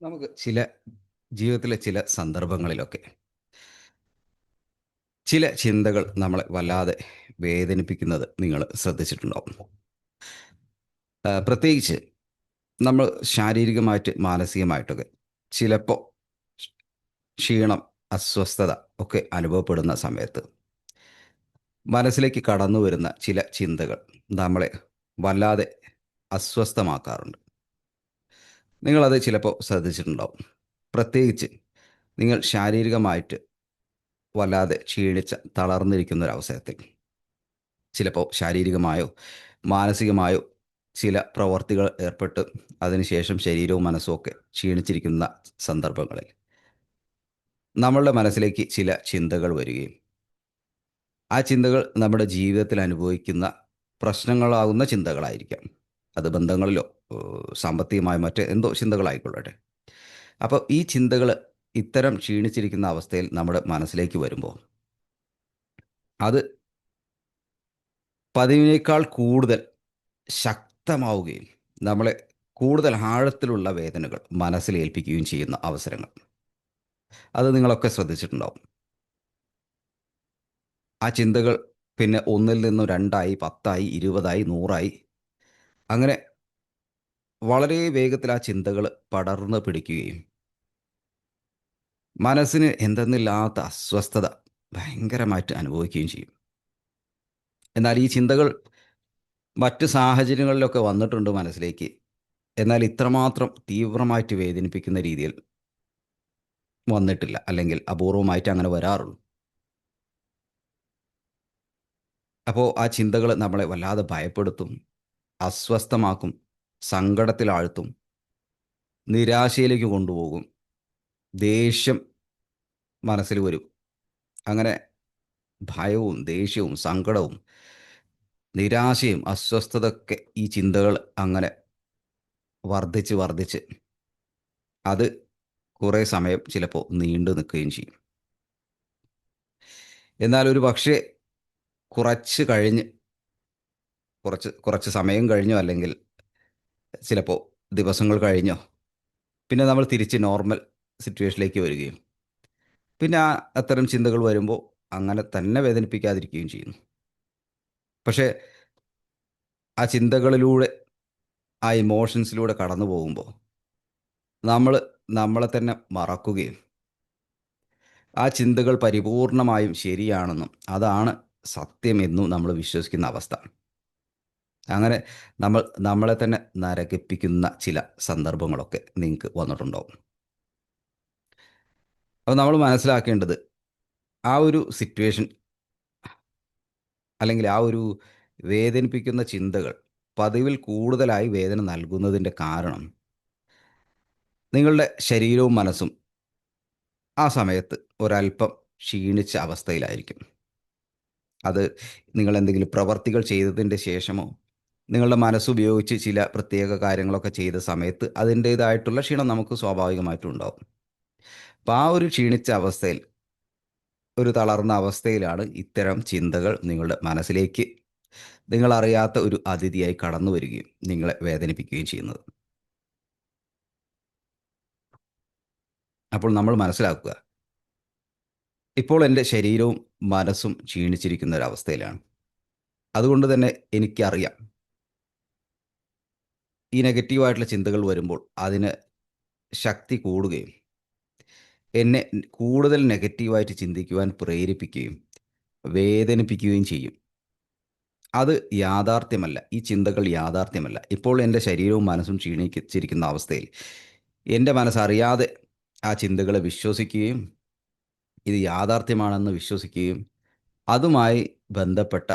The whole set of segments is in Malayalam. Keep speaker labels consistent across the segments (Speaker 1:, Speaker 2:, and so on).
Speaker 1: നമുക്ക് ജീവിതത്തിലെ ചില സന്ദർഭങ്ങളിലൊക്കെ ചില ചിന്തകൾ നമ്മളെ വല്ലാതെ വേദനിപ്പിക്കുന്നത് നിങ്ങൾ ശ്രദ്ധിച്ചിട്ടുണ്ടാവും. പ്രത്യേകിച്ച് നമ്മൾ ശാരീരികമായിട്ട് മാനസികമായിട്ടൊക്കെ ചിലപ്പോൾ ക്ഷീണം, അസ്വസ്ഥത ഒക്കെ അനുഭവപ്പെടുന്ന സമയത്ത് മനസ്സിലേക്ക് കടന്നു വരുന്ന ചില ചിന്തകൾ നമ്മളെ വല്ലാതെ അസ്വസ്ഥമാക്കാറുണ്ട്. നിങ്ങളത് ചിലപ്പോൾ ശ്രദ്ധിച്ചിട്ടുണ്ടാവും. പ്രത്യേകിച്ച് നിങ്ങൾ ശാരീരികമായിട്ട് വല്ലാതെ ക്ഷീണിച്ച തളർന്നിരിക്കുന്ന ഒരവസരത്തിൽ ചിലപ്പോൾ ശാരീരികമായോ മാനസികമായോ ചില പ്രവർത്തികൾ ഏർപ്പെട്ട് അതിനുശേഷം ശരീരവും മനസ്സും ഒക്കെ ക്ഷീണിച്ചിരിക്കുന്ന സന്ദർഭങ്ങളിൽ നമ്മളുടെ മനസ്സിലേക്ക് ചില ചിന്തകൾ വരികയും ആ ചിന്തകൾ നമ്മുടെ ജീവിതത്തിൽ അനുഭവിക്കുന്ന പ്രശ്നങ്ങളാകുന്ന ചിന്തകളായിരിക്കാം. അത് ബന്ധങ്ങളിലോ സാമ്പത്തികമായ മറ്റ് എന്തോ ചിന്തകളായിക്കൊള്ളട്ടെ. അപ്പോൾ ഈ ചിന്തകൾ ഇത്തരം ക്ഷീണിച്ചിരിക്കുന്ന അവസ്ഥയിൽ നമ്മുടെ മനസ്സിലേക്ക് വരുമ്പോൾ അത് പതിവിനേക്കാൾ കൂടുതൽ ശക്തമാവുകയും നമ്മളെ കൂടുതൽ ആഴത്തിലുള്ള വേദനകൾ മനസ്സിലേൽപ്പിക്കുകയും ചെയ്യുന്ന അവസരങ്ങൾ അത് നിങ്ങളൊക്കെ ശ്രദ്ധിച്ചിട്ടുണ്ടാവും. ആ ചിന്തകൾ പിന്നെ ഒന്നിൽ നിന്നും രണ്ടായി, പത്തായി, 20ആയി, 100ആയി, അങ്ങനെ വളരെ വേഗത്തിൽ ആ ചിന്തകൾ പടർന്ന് പിടിക്കുകയും മനസ്സിന് എന്തെന്നില്ലാത്ത അസ്വസ്ഥത ഭയങ്കരമായിട്ട് അനുഭവിക്കുകയും ചെയ്യും. എന്നാൽ ഈ ചിന്തകൾ മറ്റ് സാഹചര്യങ്ങളിലൊക്കെ വന്നിട്ടുണ്ട് മനസ്സിലേക്ക്. എന്നാൽ ഇത്രമാത്രം തീവ്രമായിട്ട് വേദനിപ്പിക്കുന്ന രീതിയിൽ വന്നിട്ടില്ല. അല്ലെങ്കിൽ അപൂർവമായിട്ട് അങ്ങനെ വരാറുള്ളൂ. അപ്പോൾ ആ ചിന്തകൾ നമ്മളെ വല്ലാതെ ഭയപ്പെടുത്തും, അസ്വസ്ഥമാക്കും, സങ്കടത്തിലാഴ്ത്തും, നിരാശയിലേക്ക് കൊണ്ടുപോകും, ദേഷ്യം മനസ്സിൽ വരും. അങ്ങനെ ഭയവും ദേഷ്യവും സങ്കടവും നിരാശയും അസ്വസ്ഥതയൊക്കെ ഈ ചിന്തകൾ അങ്ങനെ വർദ്ധിച്ച് വർദ്ധിച്ച് അത് കുറേ സമയം ചിലപ്പോൾ നീണ്ടു നിൽക്കുകയും ചെയ്യും. എന്നാൽ ഒരു പക്ഷേ കുറച്ച് കഴിഞ്ഞ് കുറച്ച് കുറച്ച് സമയം കഴിഞ്ഞോ അല്ലെങ്കിൽ ചിലപ്പോൾ ദിവസങ്ങൾ കഴിഞ്ഞോ പിന്നെ നമ്മൾ തിരിച്ച് നോർമൽ സിറ്റുവേഷനിലേക്ക് വരികയും പിന്നെ അത്തരം ചിന്തകൾ വരുമ്പോൾ അങ്ങനെ തന്നെ വേദനിപ്പിക്കാതിരിക്കുകയും ചെയ്യുന്നു. പക്ഷേ ആ ചിന്തകളിലൂടെ ആ ഇമോഷൻസിലൂടെ കടന്നു പോകുമ്പോൾ നമ്മൾ നമ്മളെ തന്നെ മറക്കുകയും ആ ചിന്തകൾ പരിപൂർണമായും ശരിയാണെന്നും അതാണ് സത്യമെന്നും നമ്മൾ വിശ്വസിക്കുന്ന അവസ്ഥ. അങ്ങനെ നമ്മളെ തന്നെ നരകിപ്പിക്കുന്ന ചില സന്ദർഭങ്ങളൊക്കെ നിങ്ങൾക്ക് വന്നിട്ടുണ്ടാവും. അപ്പോൾ നമ്മൾ മനസ്സിലാക്കേണ്ടത് ആ ഒരു സിറ്റുവേഷൻ അല്ലെങ്കിൽ ആ ഒരു വേദനിപ്പിക്കുന്ന ചിന്തകൾ പതിവിൽ കൂടുതലായി വേദന നൽകുന്നതിൻ്റെ കാരണം നിങ്ങളുടെ ശരീരവും മനസ്സും ആ സമയത്ത് ഒരല്പം ക്ഷീണിച്ച അവസ്ഥയിലായിരിക്കും. അത് നിങ്ങൾ എന്തെങ്കിലും പ്രവർത്തികൾ ചെയ്തതിൻ്റെ ശേഷമോ നിങ്ങളുടെ മനസ്സുപയോഗിച്ച് ചില പ്രത്യേക കാര്യങ്ങളൊക്കെ ചെയ്ത സമയത്ത് അതിൻ്റേതായിട്ടുള്ള ക്ഷീണം നമുക്ക് സ്വാഭാവികമായിട്ടും ഉണ്ടാവും. അപ്പോൾ ആ ഒരു ക്ഷീണിച്ച അവസ്ഥയിൽ ഒരു തളർന്ന അവസ്ഥയിലാണ് ഇത്തരം ചിന്തകൾ നിങ്ങളുടെ മനസ്സിലേക്ക് നിങ്ങളറിയാത്ത ഒരു അതിഥിയായി കടന്നു വരികയും നിങ്ങളെ വേദനിപ്പിക്കുകയും ചെയ്യുന്നത്. അപ്പോൾ നമ്മൾ മനസ്സിലാക്കുക, ഇപ്പോൾ എൻ്റെ ശരീരവും മനസ്സും ക്ഷീണിച്ചിരിക്കുന്ന ഒരവസ്ഥയിലാണ്. അതുകൊണ്ട് തന്നെ എനിക്കറിയാം ഈ നെഗറ്റീവായിട്ടുള്ള ചിന്തകൾ വരുമ്പോൾ അതിന് ശക്തി കൂടുകയും എന്നെ കൂടുതൽ നെഗറ്റീവായിട്ട് ചിന്തിക്കുവാൻ പ്രേരിപ്പിക്കുകയും വേദനിപ്പിക്കുകയും ചെയ്യും. അത് യാഥാർത്ഥ്യമല്ല. ഈ ചിന്തകൾ യാഥാർത്ഥ്യമല്ല. ഇപ്പോൾ എൻ്റെ ശരീരവും മനസ്സും ക്ഷീണിച്ചിരിക്കുന്ന അവസ്ഥയിൽ എൻ്റെ മനസ്സറിയാതെ ആ ചിന്തകളെ വിശ്വസിക്കുകയും ഇത് യാഥാർത്ഥ്യമാണെന്ന് വിശ്വസിക്കുകയും അതുമായി ബന്ധപ്പെട്ട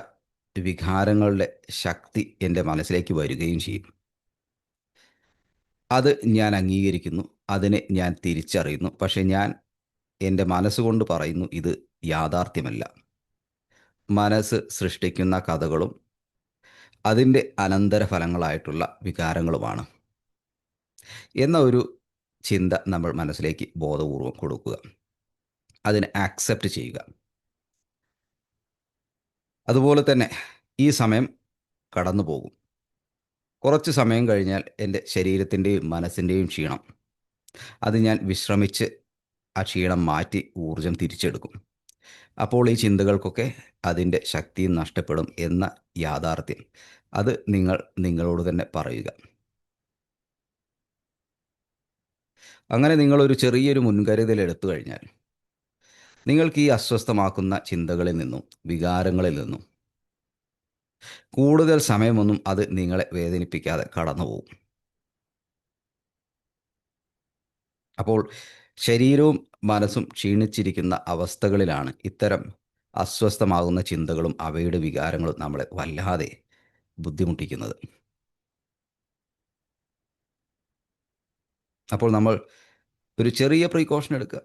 Speaker 1: വികാരങ്ങളുടെ ശക്തി എൻ്റെ മനസ്സിലേക്ക് വരികയും ചെയ്യും. അത് ഞാൻ അംഗീകരിക്കുന്നു. അതിനെ ഞാൻ തിരിച്ചറിയുന്നു. പക്ഷേ ഞാൻ എൻ്റെ മനസ്സുകൊണ്ട് പറയുന്നു ഇത് യാഥാർത്ഥ്യമല്ല. മനസ്സ് സൃഷ്ടിക്കുന്ന കഥകളും അതിൻ്റെ അനന്തരഫലങ്ങളായിട്ടുള്ള വികാരങ്ങളുമാണ് എന്ന ഒരു ചിന്ത നമ്മൾ മനസ്സിലേക്ക് ബോധപൂർവം കൊടുക്കുക. അതിനെ ആക്സെപ്റ്റ് ചെയ്യുക. അതുപോലെ തന്നെ ഈ സമയം കടന്നു പോകും. കുറച്ച് സമയം കഴിഞ്ഞാൽ എൻ്റെ ശരീരത്തിൻ്റെയും മനസ്സിൻ്റെയും ക്ഷീണം അത് ഞാൻ വിശ്രമിച്ച് ആ ക്ഷീണം മാറ്റി ഊർജം തിരിച്ചെടുക്കും. അപ്പോൾ ഈ ചിന്തകൾക്കൊക്കെ അതിൻ്റെ ശക്തിയും നഷ്ടപ്പെടും എന്ന യാഥാർത്ഥ്യം അത് നിങ്ങൾ നിങ്ങളോട് തന്നെ പറയുക. അങ്ങനെ നിങ്ങളൊരു ചെറിയൊരു മുൻകരുതൽ എടുത്തു കഴിഞ്ഞാൽ നിങ്ങൾക്ക് ഈ അസ്വസ്ഥമാക്കുന്ന ചിന്തകളിൽ നിന്നും വികാരങ്ങളിൽ നിന്നും കൂടുതൽ സമയമൊന്നും അത് നിങ്ങളെ വേദനിപ്പിക്കാതെ കടന്നുപോകും. അപ്പോൾ ശരീരവും മനസ്സും ക്ഷീണിച്ചിരിക്കുന്ന അവസ്ഥകളിലാണ് ഇത്തരം അസ്വസ്ഥമാകുന്ന ചിന്തകളും അവയുടെ വികാരങ്ങളും നമ്മളെ വല്ലാതെ ബുദ്ധിമുട്ടിക്കുന്നത്. അപ്പോൾ നമ്മൾ ഒരു ചെറിയ പ്രീക്കോഷൻ എടുക്കുക.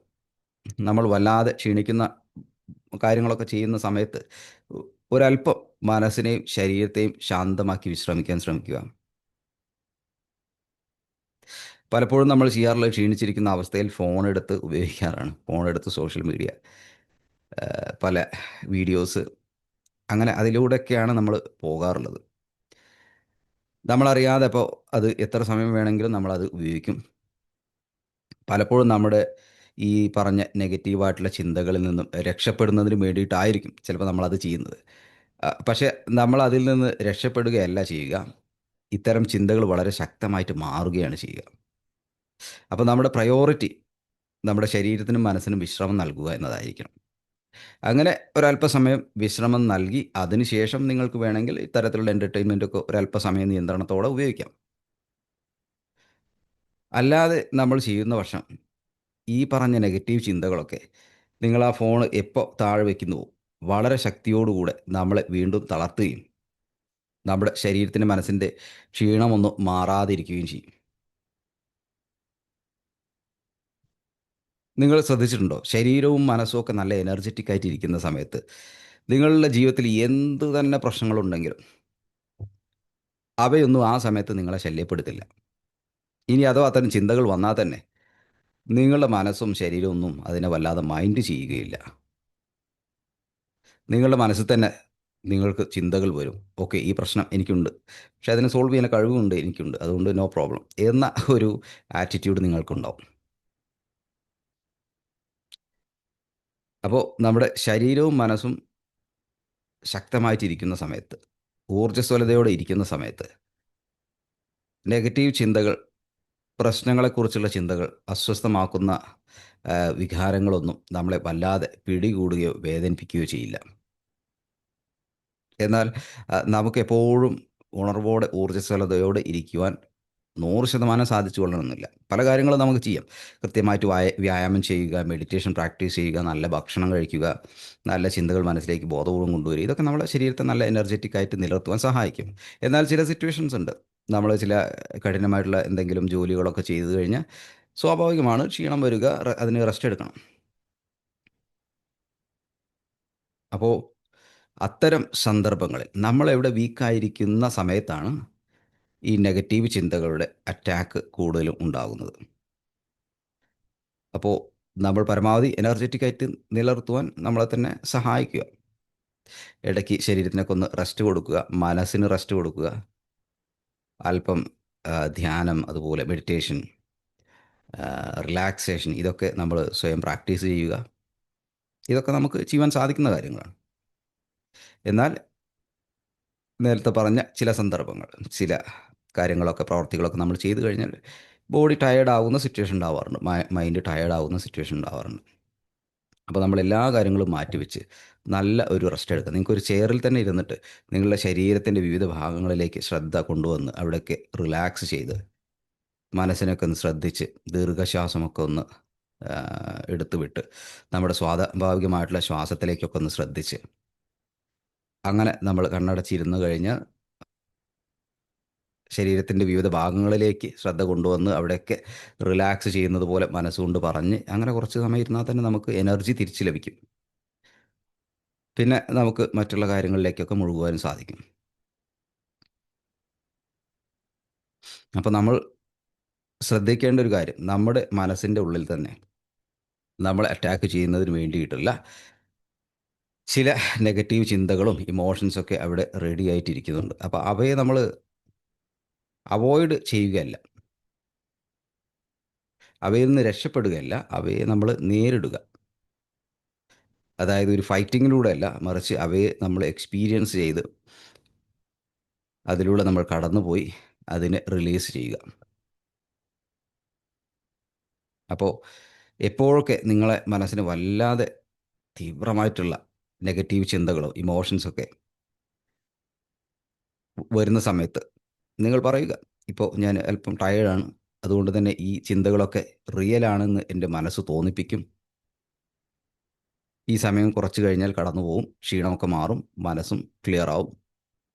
Speaker 1: നമ്മൾ വല്ലാതെ ക്ഷീണിക്കുന്ന കാര്യങ്ങളൊക്കെ ചെയ്യുന്ന സമയത്ത് ഒരല്പം മനസ്സിനെയും ശരീരത്തെയും ശാന്തമാക്കി വിശ്രമിക്കാൻ ശ്രമിക്കുക. പലപ്പോഴും നമ്മൾ ചെയ്യാറുള്ളത് ക്ഷീണിച്ചിരിക്കുന്ന അവസ്ഥയിൽ ഫോണെടുത്ത് ഉപയോഗിക്കാറാണ്. ഫോണെടുത്ത് സോഷ്യൽ മീഡിയ, പല വീഡിയോസ്, അങ്ങനെ അതിലൂടെയൊക്കെയാണ് നമ്മൾ പോകാറുള്ളത്. നമ്മളറിയാതെ അപ്പോൾ അത് എത്ര സമയം വേണമെങ്കിലും നമ്മളത് ഉപയോഗിക്കും. പലപ്പോഴും നമ്മുടെ ഈ പറഞ്ഞ നെഗറ്റീവായിട്ടുള്ള ചിന്തകളിൽ നിന്നും രക്ഷപ്പെടുന്നതിന് വേണ്ടിയിട്ടായിരിക്കും ചിലപ്പോൾ നമ്മളത് ചെയ്യുന്നത്. പക്ഷേ നമ്മൾ അതിൽ നിന്ന് രക്ഷപ്പെടുകയല്ല ചെയ്യുക. ഇത്തരം ചിന്തകൾ വളരെ ശക്തമായിട്ട് മാറുകയാണ് ചെയ്യുക. അപ്പോൾ നമ്മുടെ പ്രയോറിറ്റി നമ്മുടെ ശരീരത്തിനും മനസ്സിനും വിശ്രമം നൽകുക എന്നതായിരിക്കണം. അങ്ങനെ ഒരല്പസമയം വിശ്രമം നൽകി അതിനുശേഷം നിങ്ങൾക്ക് വേണമെങ്കിൽ ഇത്തരത്തിലുള്ള എൻ്റർടൈൻമെൻറ്റൊക്കെ ഒരല്പസമയം നിയന്ത്രണത്തോടെ ഉപയോഗിക്കാം. അല്ലാതെ നമ്മൾ ചെയ്യുന്ന പക്ഷം ഈ പറഞ്ഞ നെഗറ്റീവ് ചിന്തകളൊക്കെ നിങ്ങൾ ആ ഫോൺ എപ്പോൾ താഴെ വയ്ക്കുന്നുവോ വളരെ ശക്തിയോടുകൂടെ നമ്മളെ വീണ്ടും തളർത്തുകയും നമ്മുടെ ശരീരത്തിൻ്റെ മനസ്സിൻ്റെ ക്ഷീണമൊന്നും മാറാതിരിക്കുകയും ചെയ്യും. നിങ്ങൾ ശ്രദ്ധിച്ചിട്ടുണ്ടോ? ശരീരവും മനസ്സും ഒക്കെ നല്ല എനർജറ്റിക് ആയിട്ട് ഇരിക്കുന്ന സമയത്ത് നിങ്ങളുടെ ജീവിതത്തിൽ എന്ത് തന്നെ പ്രശ്നങ്ങളുണ്ടെങ്കിലും അവയൊന്നും ആ സമയത്ത് നിങ്ങളെ ശല്യപ്പെടുത്തില്ല. ഇനി അഥവാ അത്തരം ചിന്തകൾ വന്നാൽ തന്നെ നിങ്ങളുടെ മനസ്സും ശരീരവും ഒന്നും അതിനെ വല്ലാതെ മൈൻഡ് ചെയ്യുകയില്ല. നിങ്ങളുടെ മനസ്സിൽ തന്നെ നിങ്ങൾക്ക് ചിന്തകൾ വരും. ഓക്കെ, ഈ പ്രശ്നം എനിക്കുണ്ട്. പക്ഷേ അതിനെ സോൾവ് ചെയ്യാൻ കഴിവുണ്ട് എനിക്കുണ്ട്. അതുകൊണ്ട് നോ പ്രോബ്ലം എന്ന ഒരു ആറ്റിറ്റ്യൂഡ് നിങ്ങൾക്കുണ്ടാവും. അപ്പോൾ നമ്മുടെ ശരീരവും മനസ്സും ശക്തമായിട്ടിരിക്കുന്ന സമയത്ത്, ഊർജ്ജസ്വലതയോടെ ഇരിക്കുന്ന സമയത്ത് നെഗറ്റീവ് ചിന്തകൾ, പ്രശ്നങ്ങളെക്കുറിച്ചുള്ള ചിന്തകൾ, അസ്വസ്ഥമാക്കുന്ന വികാരങ്ങളൊന്നും നമ്മളെ വല്ലാതെ പിടികൂടുകയോ വേദനിപ്പിക്കുകയോ ചെയ്യില്ല. എന്നാൽ നമുക്കെപ്പോഴും ഉണർവോടെ ഊർജ്ജസ്വലതയോടെ ഇരിക്കുവാൻ 100% സാധിച്ചു കൊള്ളണമെന്നില്ല. പല കാര്യങ്ങളും നമുക്ക് ചെയ്യാം. കൃത്യമായിട്ട് വ്യായാമം ചെയ്യുക, മെഡിറ്റേഷൻ പ്രാക്ടീസ് ചെയ്യുക, നല്ല ഭക്ഷണം കഴിക്കുക, നല്ല ചിന്തകൾ മനസ്സിലേക്ക് ബോധപൂർവം കൊണ്ടുവരിക. ഇതൊക്കെ നമ്മുടെ ശരീരത്തെ നല്ല എനർജറ്റിക് ആയിട്ട് നിലനിർത്തുവാൻ സഹായിക്കും. എന്നാൽ ചില സിറ്റുവേഷൻസ് ഉണ്ട്. നമ്മൾ ചില കഠിനമായിട്ടുള്ള എന്തെങ്കിലും ജോലികളൊക്കെ ചെയ്തു കഴിഞ്ഞാൽ സ്വാഭാവികമാണ് ക്ഷീണം വരിക, അതിന് റെസ്റ്റ് എടുക്കണം. അപ്പോൾ അത്തരം സന്ദർഭങ്ങളിൽ നമ്മളെവിടെ വീക്കായിരിക്കുന്ന സമയത്താണ് ഈ നെഗറ്റീവ് ചിന്തകളുടെ അറ്റാക്ക് കൂടുതലും ഉണ്ടാകുന്നത്. അപ്പോൾ നമ്മൾ പരമാവധി എനർജറ്റിക് ആയിട്ട് നിലനിർത്തുവാൻ നമ്മളെ തന്നെ സഹായിക്കുക. ഇടയ്ക്ക് ശരീരത്തിനൊക്കെ ഒന്ന് റെസ്റ്റ് കൊടുക്കുക, മനസ്സിന് റെസ്റ്റ് കൊടുക്കുക. അല്പം ധ്യാനം, അതുപോലെ മെഡിറ്റേഷൻ, റിലാക്സേഷൻ, ഇതൊക്കെ നമ്മൾ സ്വയം പ്രാക്ടീസ് ചെയ്യുക. ഇതൊക്കെ നമുക്ക് ചെയ്യുവാൻ സാധിക്കുന്ന കാര്യങ്ങളാണ്. എന്നാൽ നേരത്തെ പറഞ്ഞ ചില സന്ദർഭങ്ങൾ, ചില കാര്യങ്ങളൊക്കെ, പ്രവർത്തികളൊക്കെ നമ്മൾ ചെയ്തു കഴിഞ്ഞാൽ ബോഡി ടയേർഡ് ആവുന്ന സിറ്റുവേഷൻ ഉണ്ടാവാറുണ്ട്. മൈൻഡ് ടയേർഡ് ആവുന്ന സിറ്റുവേഷൻ ഉണ്ടാവാറുണ്ട്. അപ്പോൾ നമ്മൾ എല്ലാ കാര്യങ്ങളും മാറ്റിവെച്ച് നല്ല ഒരു റെസ്റ്റ് എടുക്കുക. നിങ്ങൾക്കൊരു ചെയറിൽ തന്നെ ഇരുന്നിട്ട് നിങ്ങളുടെ ശരീരത്തിൻ്റെ വിവിധ ഭാഗങ്ങളിലേക്ക് ശ്രദ്ധ കൊണ്ടുവന്ന് അവിടെയൊക്കെ റിലാക്സ് ചെയ്ത് മനസ്സിനൊക്കെ ഒന്ന് ശ്രദ്ധിച്ച് ദീർഘശ്വാസമൊക്കെ ഒന്ന് എടുത്തു വിട്ട് നമ്മുടെ സ്വാഭാവികമായിട്ടുള്ള ശ്വാസത്തിലേക്കൊക്കെ ഒന്ന് ശ്രദ്ധിച്ച് അങ്ങനെ നമ്മൾ കണ്ണടച്ചിരുന്ന് കഴിഞ്ഞാൽ ശരീരത്തിൻ്റെ വിവിധ ഭാഗങ്ങളിലേക്ക് ശ്രദ്ധ കൊണ്ടുവന്ന് അവിടെയൊക്കെ റിലാക്സ് ചെയ്യുന്നത് പോലെ മനസ്സുകൊണ്ട് പറഞ്ഞ് അങ്ങനെ കുറച്ച് സമയം ഇരുന്നാൽ തന്നെ നമുക്ക് എനർജി തിരിച്ച് ലഭിക്കും. പിന്നെ നമുക്ക് മറ്റുള്ള കാര്യങ്ങളിലേക്കൊക്കെ മുഴുകുവാനും സാധിക്കും. അപ്പോൾ നമ്മൾ ശ്രദ്ധിക്കേണ്ട ഒരു കാര്യം, നമ്മുടെ മനസ്സിൻ്റെ ഉള്ളിൽ തന്നെ നമ്മളെ അറ്റാക്ക് ചെയ്യുന്നതിന് വേണ്ടിയിട്ടുള്ള ചില നെഗറ്റീവ് ചിന്തകളും ഇമോഷൻസൊക്കെ അവിടെ റെഡി ആയിട്ടിരിക്കുന്നുണ്ട്. അപ്പോൾ അവയെ നമ്മൾ അവോയ്ഡ് ചെയ്യുകയല്ല, അവയിൽ നിന്ന് രക്ഷപ്പെടുകയല്ല, അവയെ നമ്മൾ നേരിടുക. അതായത് ഒരു ഫൈറ്റിങ്ങിലൂടെ അല്ല, മറിച്ച് അവയെ നമ്മൾ എക്സ്പീരിയൻസ് ചെയ്ത് അതിലൂടെ നമ്മൾ കടന്നുപോയി അതിനെ റിലീസ് ചെയ്യുക. അപ്പോൾ എപ്പോഴൊക്കെ നിങ്ങളെ മനസ്സിന് വല്ലാതെ തീവ്രമായിട്ടുള്ള നെഗറ്റീവ് ചിന്തകളോ ഇമോഷൻസൊക്കെ വരുന്ന സമയത്ത് നിങ്ങൾ പറയുക, ഇപ്പോൾ ഞാൻ അല്പം ടയേർഡാണ്, അതുകൊണ്ട് തന്നെ ഈ ചിന്തകളൊക്കെ റിയലാണെന്ന് എൻ്റെ മനസ്സ് തോന്നിപ്പിക്കും. ഈ സമയം കുറച്ച് കഴിഞ്ഞാൽ കടന്നു പോവും, ക്ഷീണമൊക്കെ മാറും, മനസ്സും ക്ലിയർ ആവും.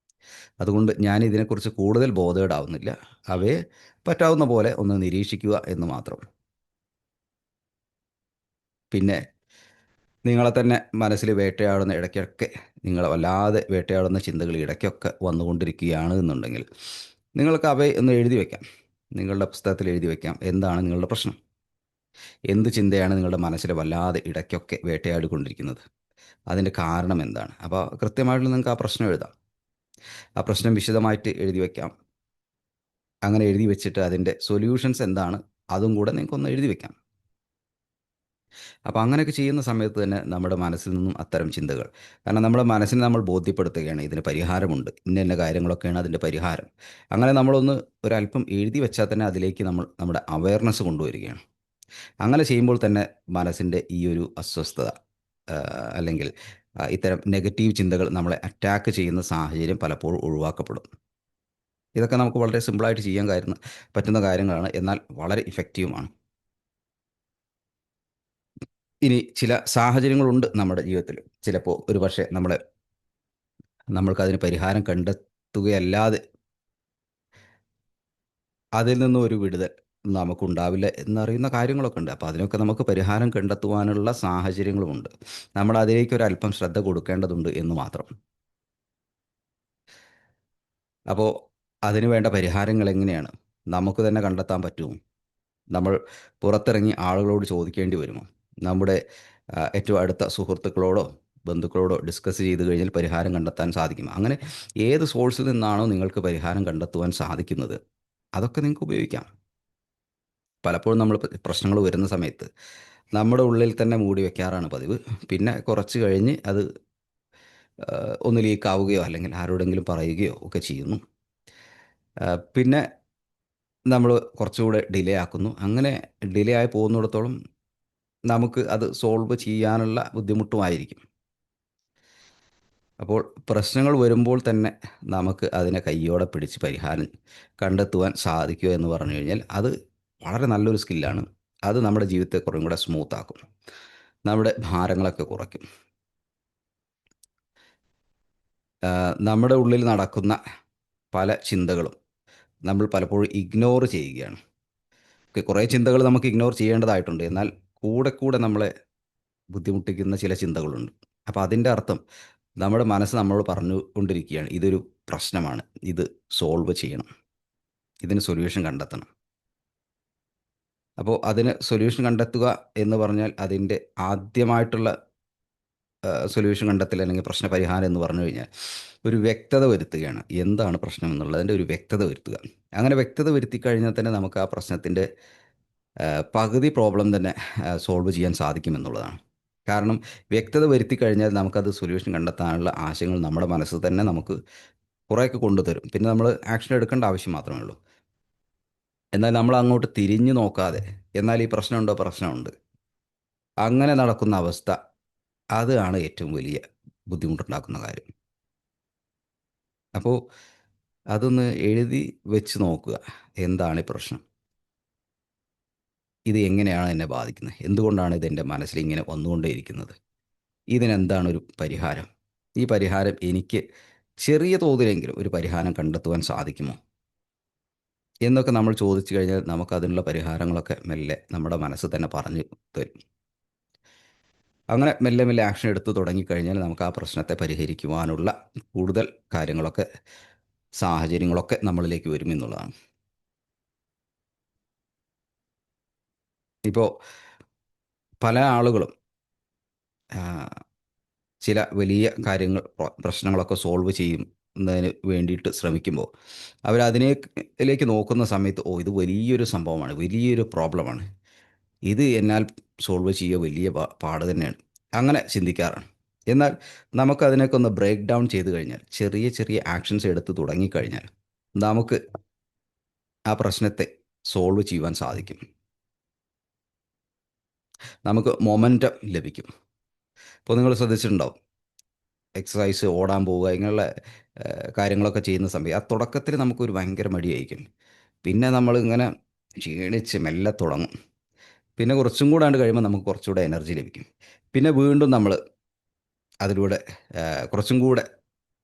Speaker 1: അതുകൊണ്ട് ഞാൻ ഇതിനെക്കുറിച്ച് കൂടുതൽ ബോധേഡ് ആവുന്നില്ല. അവയെ പറ്റാവുന്ന പോലെ ഒന്ന് നിരീക്ഷിക്കുക എന്ന് മാത്രം. പിന്നെ നിങ്ങളെ തന്നെ മനസ്സിൽ വേട്ടയാടുന്ന ഇടയ്ക്കൊക്കെ, നിങ്ങളെ വല്ലാതെ വേട്ടയാടുന്ന ചിന്തകൾ ഇടയ്ക്കൊക്കെ വന്നുകൊണ്ടിരിക്കുകയാണ് എന്നുണ്ടെങ്കിൽ നിങ്ങൾക്ക് അവയെ ഒന്ന് എഴുതി വയ്ക്കാം. നിങ്ങളുടെ പുസ്തകത്തിൽ എഴുതി വയ്ക്കാം, എന്താണ് നിങ്ങളുടെ പ്രശ്നം, എന്ത് ചിന്തയാണ് നിങ്ങളുടെ മനസ്സിൽ വല്ലാതെ ഇടയ്ക്കൊക്കെ വേട്ടയാടിക്കൊണ്ടിരിക്കുന്നത്, അതിൻ്റെ കാരണം എന്താണ്. അപ്പോൾ കൃത്യമായിട്ട് നിങ്ങൾക്ക് ആ പ്രശ്നം എഴുതാം, ആ പ്രശ്നം വിശദമായിട്ട് എഴുതി വയ്ക്കാം. അങ്ങനെ എഴുതി വെച്ചിട്ട് അതിൻ്റെ സൊല്യൂഷൻസ് എന്താണ് അതും കൂടെ നിങ്ങൾക്കൊന്ന് എഴുതി വയ്ക്കാം. അപ്പോൾ അങ്ങനെയൊക്കെ ചെയ്യുന്ന സമയത്ത് തന്നെ നമ്മുടെ മനസ്സിൽ നിന്നും അത്തരം ചിന്തകൾ, കാരണം നമ്മുടെ മനസ്സിനെ നമ്മൾ ബോധ്യപ്പെടുത്തുകയാണ് ഇതിന് പരിഹാരമുണ്ട്, ഇന്ന ഇന്ന കാര്യങ്ങളൊക്കെയാണ് അതിൻ്റെ പരിഹാരം. അങ്ങനെ നമ്മളൊന്ന് ഒരല്പം എഴുതി വെച്ചാൽ തന്നെ അതിലേക്ക് നമ്മൾ നമ്മുടെ അവയർനെസ് കൊണ്ടുവരികയാണ്. അങ്ങനെ ചെയ്യുമ്പോൾ തന്നെ മനസ്സിൻ്റെ ഈ ഒരു അസ്വസ്ഥത, അല്ലെങ്കിൽ ഇത്തരം നെഗറ്റീവ് ചിന്തകൾ നമ്മളെ അറ്റാക്ക് ചെയ്യുന്ന സാഹചര്യം പലപ്പോഴും ഒഴിവാക്കപ്പെടും. ഇതൊക്കെ നമുക്ക് വളരെ സിമ്പിളായിട്ട് ചെയ്യാൻ പറ്റുന്ന കാര്യങ്ങളാണ്, എന്നാൽ വളരെ ഇഫക്റ്റീവുമാണ്. ഇനി ചില സാഹചര്യങ്ങളുണ്ട് നമ്മുടെ ജീവിതത്തിൽ. ചിലപ്പോൾ ഒരുപക്ഷെ നമ്മൾക്കതിന് പരിഹാരം കണ്ടെത്തുകയല്ലാതെ അതിൽ നിന്നും ഒരു വിടുതൽ നമുക്കുണ്ടാവില്ല എന്നറിയുന്ന കാര്യങ്ങളൊക്കെ ഉണ്ട്. അപ്പോൾ അതിനൊക്കെ നമുക്ക് പരിഹാരം കണ്ടെത്തുവാനുള്ള സാഹചര്യങ്ങളുമുണ്ട്. നമ്മൾ അതിലേക്ക് ഒരല്പം ശ്രദ്ധ കൊടുക്കേണ്ടതുണ്ട് എന്ന് മാത്രം. അപ്പോൾ അതിന് വേണ്ട പരിഹാരങ്ങൾ എങ്ങനെയാണ്? നമുക്ക് തന്നെ കണ്ടെത്താൻ പറ്റുമോ? നമ്മൾ പുറത്തിറങ്ങി ആളുകളോട് ചോദിക്കേണ്ടി വരുമോ? നമ്മുടെ ഏറ്റവും അടുത്ത സുഹൃത്തുക്കളോടോ ബന്ധുക്കളോടോ ഡിസ്കസ് ചെയ്ത് കഴിഞ്ഞാൽ പരിഹാരം കണ്ടെത്താൻ സാധിക്കും. അങ്ങനെ ഏത് സോഴ്സിൽ നിന്നാണോ നിങ്ങൾക്ക് പരിഹാരം കണ്ടെത്തുവാൻ സാധിക്കുന്നത്, അതൊക്കെ നിങ്ങൾക്ക് ഉപയോഗിക്കാം. പലപ്പോഴും നമ്മൾ പ്രശ്നങ്ങൾ വരുന്ന സമയത്ത് നമ്മുടെ ഉള്ളിൽ തന്നെ മൂടി വെക്കാറാണ് പതിവ്. പിന്നെ കുറച്ച് കഴിഞ്ഞ് അത് ഒന്ന് ലീക്കാവുകയോ അല്ലെങ്കിൽ ആരോടെങ്കിലും പറയുകയോ ഒക്കെ ചെയ്യുന്നു. പിന്നെ നമ്മൾ കുറച്ചുകൂടെ ഡിലേ ആക്കുന്നു. അങ്ങനെ ഡിലേ ആയി പോകുന്നിടത്തോളം നമുക്ക് അത് സോൾവ് ചെയ്യാനുള്ള ബുദ്ധിമുട്ടുമായിരിക്കും. അപ്പോൾ പ്രശ്നങ്ങൾ വരുമ്പോൾ തന്നെ നമുക്ക് അതിനെ കയ്യോടെ പിടിച്ച് പരിഹാരം കണ്ടെത്തുവാൻ സാധിക്കുക എന്ന് പറഞ്ഞു കഴിഞ്ഞാൽ അത് വളരെ നല്ലൊരു സ്കില്ലാണ്. അത് നമ്മുടെ ജീവിതത്തെ കുറേ കൂടെ സ്മൂത്താക്കും, നമ്മുടെ ഭാരങ്ങളൊക്കെ കുറയ്ക്കും. നമ്മുടെ ഉള്ളിൽ നടക്കുന്ന പല ചിന്തകളും നമ്മൾ പലപ്പോഴും ഇഗ്നോർ ചെയ്യുകയാണ്. കുറേ ചിന്തകൾ നമുക്ക് ഇഗ്നോർ ചെയ്യേണ്ടതായിട്ടുണ്ട്, എന്നാൽ കൂടെ കൂടെ നമ്മളെ ബുദ്ധിമുട്ടിക്കുന്ന ചില ചിന്തകളുണ്ട്. അപ്പോൾ അതിൻ്റെ അർത്ഥം നമ്മുടെ മനസ്സ് നമ്മളോട് പറഞ്ഞുകൊണ്ടിരിക്കുകയാണ്, ഇതൊരു പ്രശ്നമാണ്, ഇത് സോൾവ് ചെയ്യണം, ഇതിന് സൊല്യൂഷൻ കണ്ടെത്തണം. അപ്പോൾ അതിന് സൊല്യൂഷൻ കണ്ടെത്തുക എന്ന് പറഞ്ഞാൽ അതിൻ്റെ ആദ്യമായിട്ടുള്ള സൊല്യൂഷൻ കണ്ടെത്തൽ അല്ലെങ്കിൽ പ്രശ്നപരിഹാരം എന്ന് പറഞ്ഞു കഴിഞ്ഞാൽ ഒരു വ്യക്തത വരുത്തുകയാണ്. എന്താണ് പ്രശ്നം എന്നുള്ളതിൻ്റെ ഒരു വ്യക്തത വരുത്തുക. അങ്ങനെ വ്യക്തത വരുത്തി കഴിഞ്ഞാൽ തന്നെ നമുക്ക് ആ പ്രശ്നത്തിൻ്റെ പകുതി പ്രോബ്ലം തന്നെ സോൾവ് ചെയ്യാൻ സാധിക്കുമെന്നുള്ളതാണ്. കാരണം വ്യക്തത വരുത്തി കഴിഞ്ഞാൽ നമുക്കത് സൊല്യൂഷൻ കണ്ടെത്താനുള്ള ആശയങ്ങൾ നമ്മുടെ മനസ്സ് തന്നെ നമുക്ക് കുറേയൊക്കെ കൊണ്ടുതരും. പിന്നെ നമ്മൾ ആക്ഷൻ എടുക്കേണ്ട ആവശ്യം മാത്രമേ ഉള്ളൂ. എന്നാൽ നമ്മൾ അങ്ങോട്ട് തിരിഞ്ഞു നോക്കാതെ, എന്നാൽ ഈ പ്രശ്നമുണ്ടോ, പ്രശ്നമുണ്ട്, അങ്ങനെ നടക്കുന്ന അവസ്ഥ, അതാണ് ഏറ്റവും വലിയ ബുദ്ധിമുട്ടുണ്ടാക്കുന്ന കാര്യം. അപ്പോൾ അതൊന്ന് എഴുതി വെച്ച് നോക്കുക. എന്താണ് ഈ പ്രശ്നം? ഇത് എങ്ങനെയാണ് എന്നെ ബാധിക്കുന്നത്? എന്തുകൊണ്ടാണ് ഇതെൻ്റെ മനസ്സിൽ ഇങ്ങനെ വന്നുകൊണ്ടേയിരിക്കുന്നത്? ഇതിനെന്താണ് ഒരു പരിഹാരം? ഈ പരിഹാരം എനിക്ക് ചെറിയ തോതിലെങ്കിലും ഒരു പരിഹാരം കണ്ടെത്തുവാൻ സാധിക്കുമോ? എന്നൊക്കെ നമ്മൾ ചോദിച്ചു കഴിഞ്ഞാൽ നമുക്കതിനുള്ള പരിഹാരങ്ങളൊക്കെ മെല്ലെ നമ്മുടെ മനസ്സ് തന്നെ പറഞ്ഞു തരും. അങ്ങനെ മെല്ലെ മെല്ലെ ആക്ഷൻ എടുത്ത് തുടങ്ങിക്കഴിഞ്ഞാൽ നമുക്ക് ആ പ്രശ്നത്തെ പരിഹരിക്കുവാനുള്ള കൂടുതൽ കാര്യങ്ങളൊക്കെ, സാഹചര്യങ്ങളൊക്കെ നമ്മളിലേക്ക് വരുമെന്നുള്ളതാണ്. ഇപ്പോൾ പല ആളുകളും ആ, ചില വലിയ കാര്യങ്ങൾ, പ്രശ്നങ്ങളൊക്കെ സോൾവ് ചെയ്യുന്നതിന് വേണ്ടിയിട്ട് ശ്രമിക്കുമ്പോൾ അവരതിനേക്ക് നോക്കുന്ന സമയത്ത്, ഓ ഇത് വലിയൊരു സംഭവമാണ്, വലിയൊരു പ്രോബ്ലമാണ്, ഇത് എന്നാൽ സോൾവ് ചെയ്യുക വലിയ പാട് തന്നെയാണ്. അങ്ങനെ ചിന്തിക്കാറാണ്. എന്നാൽ നമുക്കതിനൊക്കെ ഒന്ന് ബ്രേക്ക് ഡൗൺ ചെയ്ത് കഴിഞ്ഞാൽ, ചെറിയ ചെറിയ ആക്ഷൻസ് എടുത്ത് തുടങ്ങിക്കഴിഞ്ഞാൽ, നമുക്ക് ആ പ്രശ്നത്തെ സോൾവ് ചെയ്യുവാൻ സാധിക്കും. നമുക്ക് മൊമെൻറ്റം ലഭിക്കും. ഇപ്പോൾ നിങ്ങൾ ശ്രദ്ധിച്ചിട്ടുണ്ടാവും, എക്സസൈസ്, ഓടാൻ പോവുക, ഇങ്ങനെയുള്ള കാര്യങ്ങളൊക്കെ ചെയ്യുന്ന സമയം ആ തുടക്കത്തിൽ നമുക്കൊരു ഭയങ്കര മടിയായിരിക്കും. പിന്നെ നമ്മളിങ്ങനെ ക്ഷീണിച്ച് മെല്ലെ തുടങ്ങും. പിന്നെ കുറച്ചും കൂടെ ആണ്ട് കഴിയുമ്പോൾ നമുക്ക് കുറച്ചുകൂടെ എനർജി ലഭിക്കും. പിന്നെ വീണ്ടും നമ്മൾ അതിലൂടെ കുറച്ചും കൂടെ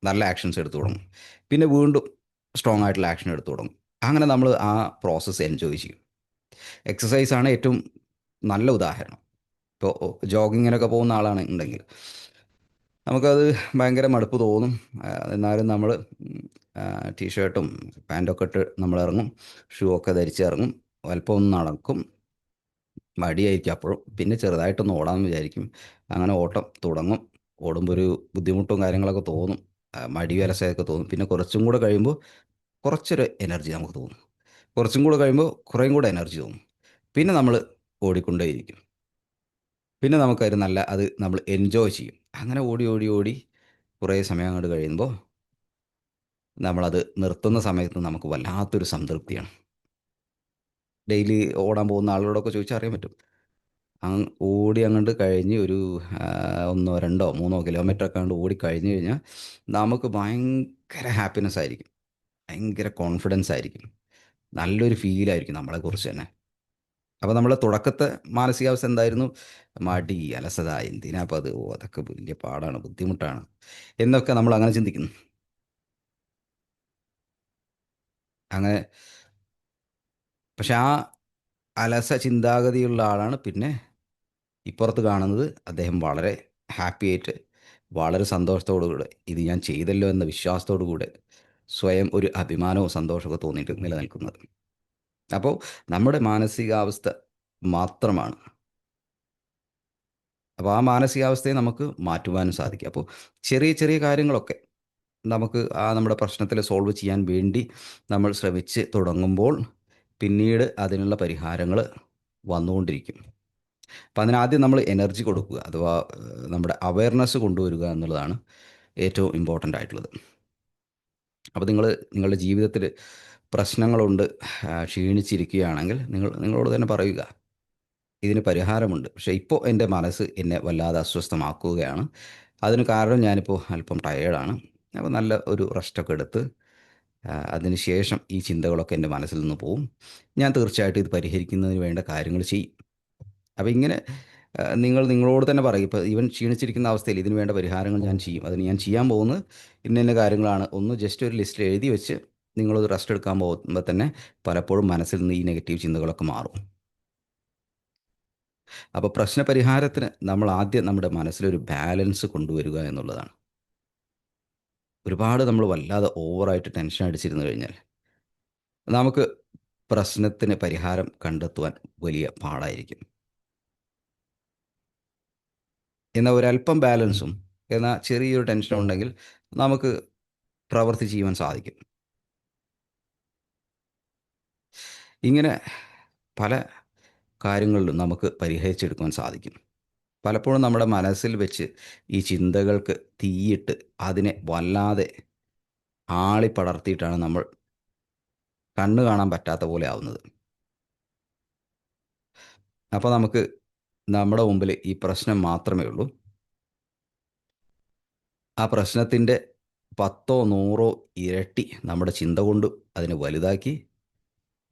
Speaker 1: നല്ല ആക്ഷൻസ് എടുത്തു തുടങ്ങും. പിന്നെ വീണ്ടും സ്ട്രോങ് ആയിട്ടുള്ള ആക്ഷൻ എടുത്തു തുടങ്ങും. അങ്ങനെ നമ്മൾ ആ പ്രോസസ്സ് എൻജോയ് ചെയ്യും. എക്സസൈസാണ് ഏറ്റവും നല്ല ഉദാഹരണം. ഇപ്പോൾ ജോഗിങ്ങിനൊക്കെ പോകുന്ന ആളാണ് ഉണ്ടെങ്കിൽ നമുക്കത് ഭയങ്കര മടുപ്പ് തോന്നും. എന്നാലും നമ്മൾ ടീഷർട്ടും പാൻറ്റൊക്കെ ഇട്ട് നമ്മളിറങ്ങും. ഷൂ ഒക്കെ ധരിച്ചിറങ്ങും. അല്പം ഒന്ന് നടക്കും. മടിയായിരിക്കും അപ്പോഴും. പിന്നെ ചെറുതായിട്ടൊന്ന് ഓടാമെന്ന് വിചാരിക്കും. അങ്ങനെ ഓട്ടം തുടങ്ങും. ഓടുമ്പോൾ ഒരു ബുദ്ധിമുട്ടും കാര്യങ്ങളൊക്കെ തോന്നും. മടി വിലസയൊക്കെ തോന്നും. പിന്നെ കുറച്ചും കൂടെ കഴിയുമ്പോൾ കുറച്ചൊരു എനർജി നമുക്ക് തോന്നും. കുറച്ചും കൂടെ കഴിയുമ്പോൾ കുറേയും കൂടെ എനർജി തോന്നും. പിന്നെ നമ്മൾ ഓടിക്കൊണ്ടേയിരിക്കും. പിന്നെ നമുക്കത് നല്ല അത് നമ്മൾ എൻജോയ് ചെയ്യും. അങ്ങനെ ഓടി ഓടി ഓടി കുറേ സമയം അങ്ങോട്ട് കഴിയുമ്പോൾ നമ്മളത് നിർത്തുന്ന സമയത്ത് നമുക്ക് വല്ലാത്തൊരു സംതൃപ്തിയാണ്. ഡെയിലി ഓടാൻ പോകുന്ന ആളുകളോടൊക്കെ ചോദിച്ചാൽ അറിയാൻ പറ്റും. ഓടി അങ്ങോട്ട് കഴിഞ്ഞ് ഒരു 1 2 3 കിലോമീറ്ററൊക്കെ അങ്ങോട്ട് ഓടി കഴിഞ്ഞ് കഴിഞ്ഞാൽ നമുക്ക് ഭയങ്കര ഹാപ്പിനെസ് ആയിരിക്കും. ഭയങ്കര കോൺഫിഡൻസ് ആയിരിക്കും. നല്ലൊരു ഫീലായിരിക്കും നമ്മളെക്കുറിച്ച് തന്നെ. അപ്പോൾ നമ്മളെ തുടക്കത്തെ മാനസികാവസ്ഥ എന്തായിരുന്നു? മടി, അലസത, എന്തിനാപ്പം അത്? ഓ, അതൊക്കെ വലിയ പാടാണ്, ബുദ്ധിമുട്ടാണ് എന്നൊക്കെ നമ്മൾ അങ്ങനെ ചിന്തിക്കുന്നു. അങ്ങനെ പക്ഷെ ആ അലസ ചിന്താഗതിയുള്ള ആളാണ് പിന്നെ ഇപ്പുറത്ത് കാണുന്നത്. അദ്ദേഹം വളരെ ഹാപ്പി ആയിട്ട്, വളരെ സന്തോഷത്തോടു കൂടെ ഇത് ഞാൻ ചെയ്തല്ലോ എന്ന വിശ്വാസത്തോടു കൂടെ സ്വയം ഒരു അഭിമാനവും സന്തോഷമൊക്കെ തോന്നിയിട്ട് നിലനിൽക്കുന്നത്. അപ്പോൾ നമ്മുടെ മാനസികാവസ്ഥ മാത്രമാണ്. അപ്പോൾ ആ മാനസികാവസ്ഥയെ നമുക്ക് മാറ്റുവാനും സാധിക്കും. അപ്പോൾ ചെറിയ ചെറിയ കാര്യങ്ങളൊക്കെ നമുക്ക് ആ നമ്മുടെ പ്രശ്നത്തിൽ സോൾവ് ചെയ്യാൻ വേണ്ടി നമ്മൾ ശ്രമിച്ച് തുടങ്ങുമ്പോൾ പിന്നീട് അതിനുള്ള പരിഹാരങ്ങൾ വന്നുകൊണ്ടിരിക്കും. അപ്പം അതിനാദ്യം നമ്മൾ എനർജി കൊടുക്കുക, അഥവാ നമ്മുടെ അവയർനെസ് കൊണ്ടുവരിക എന്നുള്ളതാണ് ഏറ്റവും ഇമ്പോർട്ടൻ്റ് ആയിട്ടുള്ളത്. അപ്പോൾ നിങ്ങളുടെ ജീവിതത്തിൽ പ്രശ്നങ്ങളുണ്ട്, ക്ഷീണിച്ചിരിക്കുകയാണെങ്കിൽ നിങ്ങളോട് തന്നെ പറയുക, ഇതിന് പരിഹാരമുണ്ട്. പക്ഷേ ഇപ്പോൾ എൻ്റെ മനസ്സ് എന്നെ വല്ലാതെ അസ്വസ്ഥമാക്കുകയാണ്. അതിന് കാരണം ഞാനിപ്പോൾ അല്പം ടയേർഡാണ്. അപ്പോൾ നല്ല ഒരു റെസ്റ്റൊക്കെ എടുത്ത് അതിന് ശേഷം ഈ ചിന്തകളൊക്കെ എൻ്റെ മനസ്സിൽ നിന്ന് പോവും. ഞാൻ തീർച്ചയായിട്ടും ഇത് പരിഹരിക്കുന്നതിന് വേണ്ട കാര്യങ്ങൾ ചെയ്യും. അപ്പോൾ ഇങ്ങനെ നിങ്ങളോട് തന്നെ പറയും. ഇപ്പോൾ ഈവൻ ക്ഷീണിച്ചിരിക്കുന്ന അവസ്ഥയിൽ ഇതിന് വേണ്ട പരിഹാരങ്ങൾ ഞാൻ ചെയ്യും. അതിന് ഞാൻ ചെയ്യാൻ പോകുന്നത് ഇന്ന ഇന്ന കാര്യങ്ങളാണ്. ഒന്ന് ജസ്റ്റ് ഒരു ലിസ്റ്റിൽ എഴുതി വെച്ച് നിങ്ങളൊരു റെസ്റ്റ് എടുക്കാൻ പോകുമ്പോൾ തന്നെ പലപ്പോഴും മനസ്സിൽ നിന്ന് ഈ നെഗറ്റീവ് ചിന്തകളൊക്കെ മാറും. അപ്പോൾ പ്രശ്നപരിഹാരത്തിന് നമ്മൾ ആദ്യം നമ്മുടെ മനസ്സിലൊരു ബാലൻസ് കൊണ്ടുവരിക എന്നുള്ളതാണ്. ഒരുപാട് നമ്മൾ വല്ലാതെ ഓവറായിട്ട് ടെൻഷൻ അടിച്ചിരുന്നു കഴിഞ്ഞാൽ നമുക്ക് പ്രശ്നത്തിന് പരിഹാരം കണ്ടെത്തുവാൻ വലിയ പാടായിരിക്കും. എന്നാൽ ഒരല്പം ബാലൻസും എന്നാൽ ചെറിയൊരു ടെൻഷനും ഉണ്ടെങ്കിൽ നമുക്ക് പ്രവൃത്തി ചെയ്യുവാൻ സാധിക്കും. ഇങ്ങനെ പല കാര്യങ്ങളിലും നമുക്ക് പരിഹരിച്ചെടുക്കുവാൻ സാധിക്കും. പലപ്പോഴും നമ്മുടെ മനസ്സിൽ വെച്ച് ഈ ചിന്തകൾക്ക് തീയിട്ട് അതിനെ വല്ലാതെ ആളിപ്പടർത്തിയിട്ടാണ് നമ്മൾ കണ്ണ് കാണാൻ പറ്റാത്ത പോലെ ആവുന്നത്. അപ്പോൾ നമുക്ക് നമ്മുടെ മുമ്പിൽ ഈ പ്രശ്നം മാത്രമേ ഉള്ളൂ. ആ പ്രശ്നത്തിൻ്റെ 10 100 ഇരട്ടി നമ്മുടെ ചിന്ത കൊണ്ട് അതിനെ വലുതാക്കി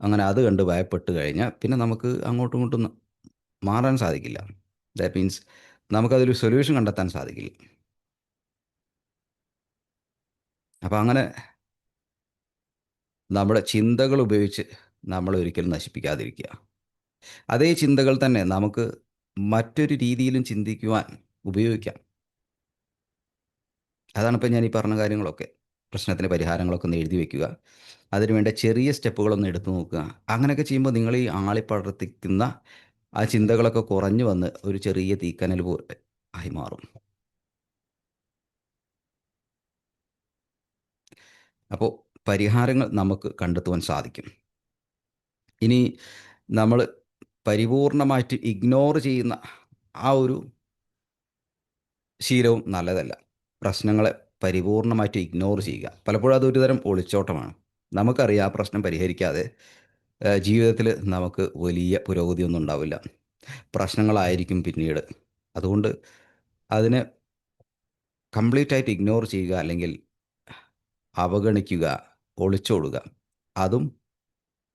Speaker 1: അങ്ങനെ അത് കണ്ട് ഭയപ്പെട്ട് കഴിഞ്ഞാൽ പിന്നെ നമുക്ക് അങ്ങോട്ടും ഇങ്ങോട്ടും മാറാൻ സാധിക്കില്ല. ദാറ്റ് മീൻസ് നമുക്കതിലൊരു സൊല്യൂഷൻ കണ്ടെത്താൻ സാധിക്കില്ല. അപ്പോൾ അങ്ങനെ നമ്മുടെ ചിന്തകൾ ഉപയോഗിച്ച് നമ്മളെ ഒരിക്കലും നശിപ്പിക്കാതിരിക്കുക. അതേ ചിന്തകൾ തന്നെ നമുക്ക് മറ്റൊരു രീതിയിലും ചിന്തിക്കുവാൻ ഉപയോഗിക്കാം. അതാണിപ്പോൾ ഞാൻ ഈ പറഞ്ഞ കാര്യങ്ങളൊക്കെ. പ്രശ്നത്തിന് പരിഹാരങ്ങളൊക്കെ ഒന്ന് എഴുതി വയ്ക്കുക. അതിനുവേണ്ട ചെറിയ സ്റ്റെപ്പുകളൊന്ന് എടുത്തു നോക്കുക. അങ്ങനെയൊക്കെ ചെയ്യുമ്പോൾ നിങ്ങൾ ഈ ആളിപ്പടർത്തിക്കുന്ന ആ ചിന്തകളൊക്കെ കുറഞ്ഞു വന്ന് ഒരു ചെറിയ തീക്കനൽ പോലെ ആയി മാറും. അപ്പോൾ പരിഹാരങ്ങൾ നമുക്ക് കണ്ടെത്തുവാൻ സാധിക്കും. ഇനി നമ്മൾ പരിപൂർണമായിട്ട് ഇഗ്നോർ ചെയ്യുന്ന ആ ഒരു ശീലവും നല്ലതല്ല. പ്രശ്നങ്ങളെ പരിപൂർണമായിട്ട് ഇഗ്നോർ ചെയ്യുക. പലപ്പോഴും അതൊരു തരം ഒളിച്ചോട്ടമാണ്. നമുക്കറിയാം ആ പ്രശ്നം പരിഹരിക്കാതെ ജീവിതത്തിൽ നമുക്ക് വലിയ പുരോഗതിയൊന്നും ഉണ്ടാവില്ല. പ്രശ്നങ്ങളായിരിക്കും പിന്നീട്. അതുകൊണ്ട് അതിനെ കംപ്ലീറ്റ് ആയിട്ട് ഇഗ്നോർ ചെയ്യുക, അല്ലെങ്കിൽ അവഗണിക്കുക, ഒളിച്ചോടുക, അതും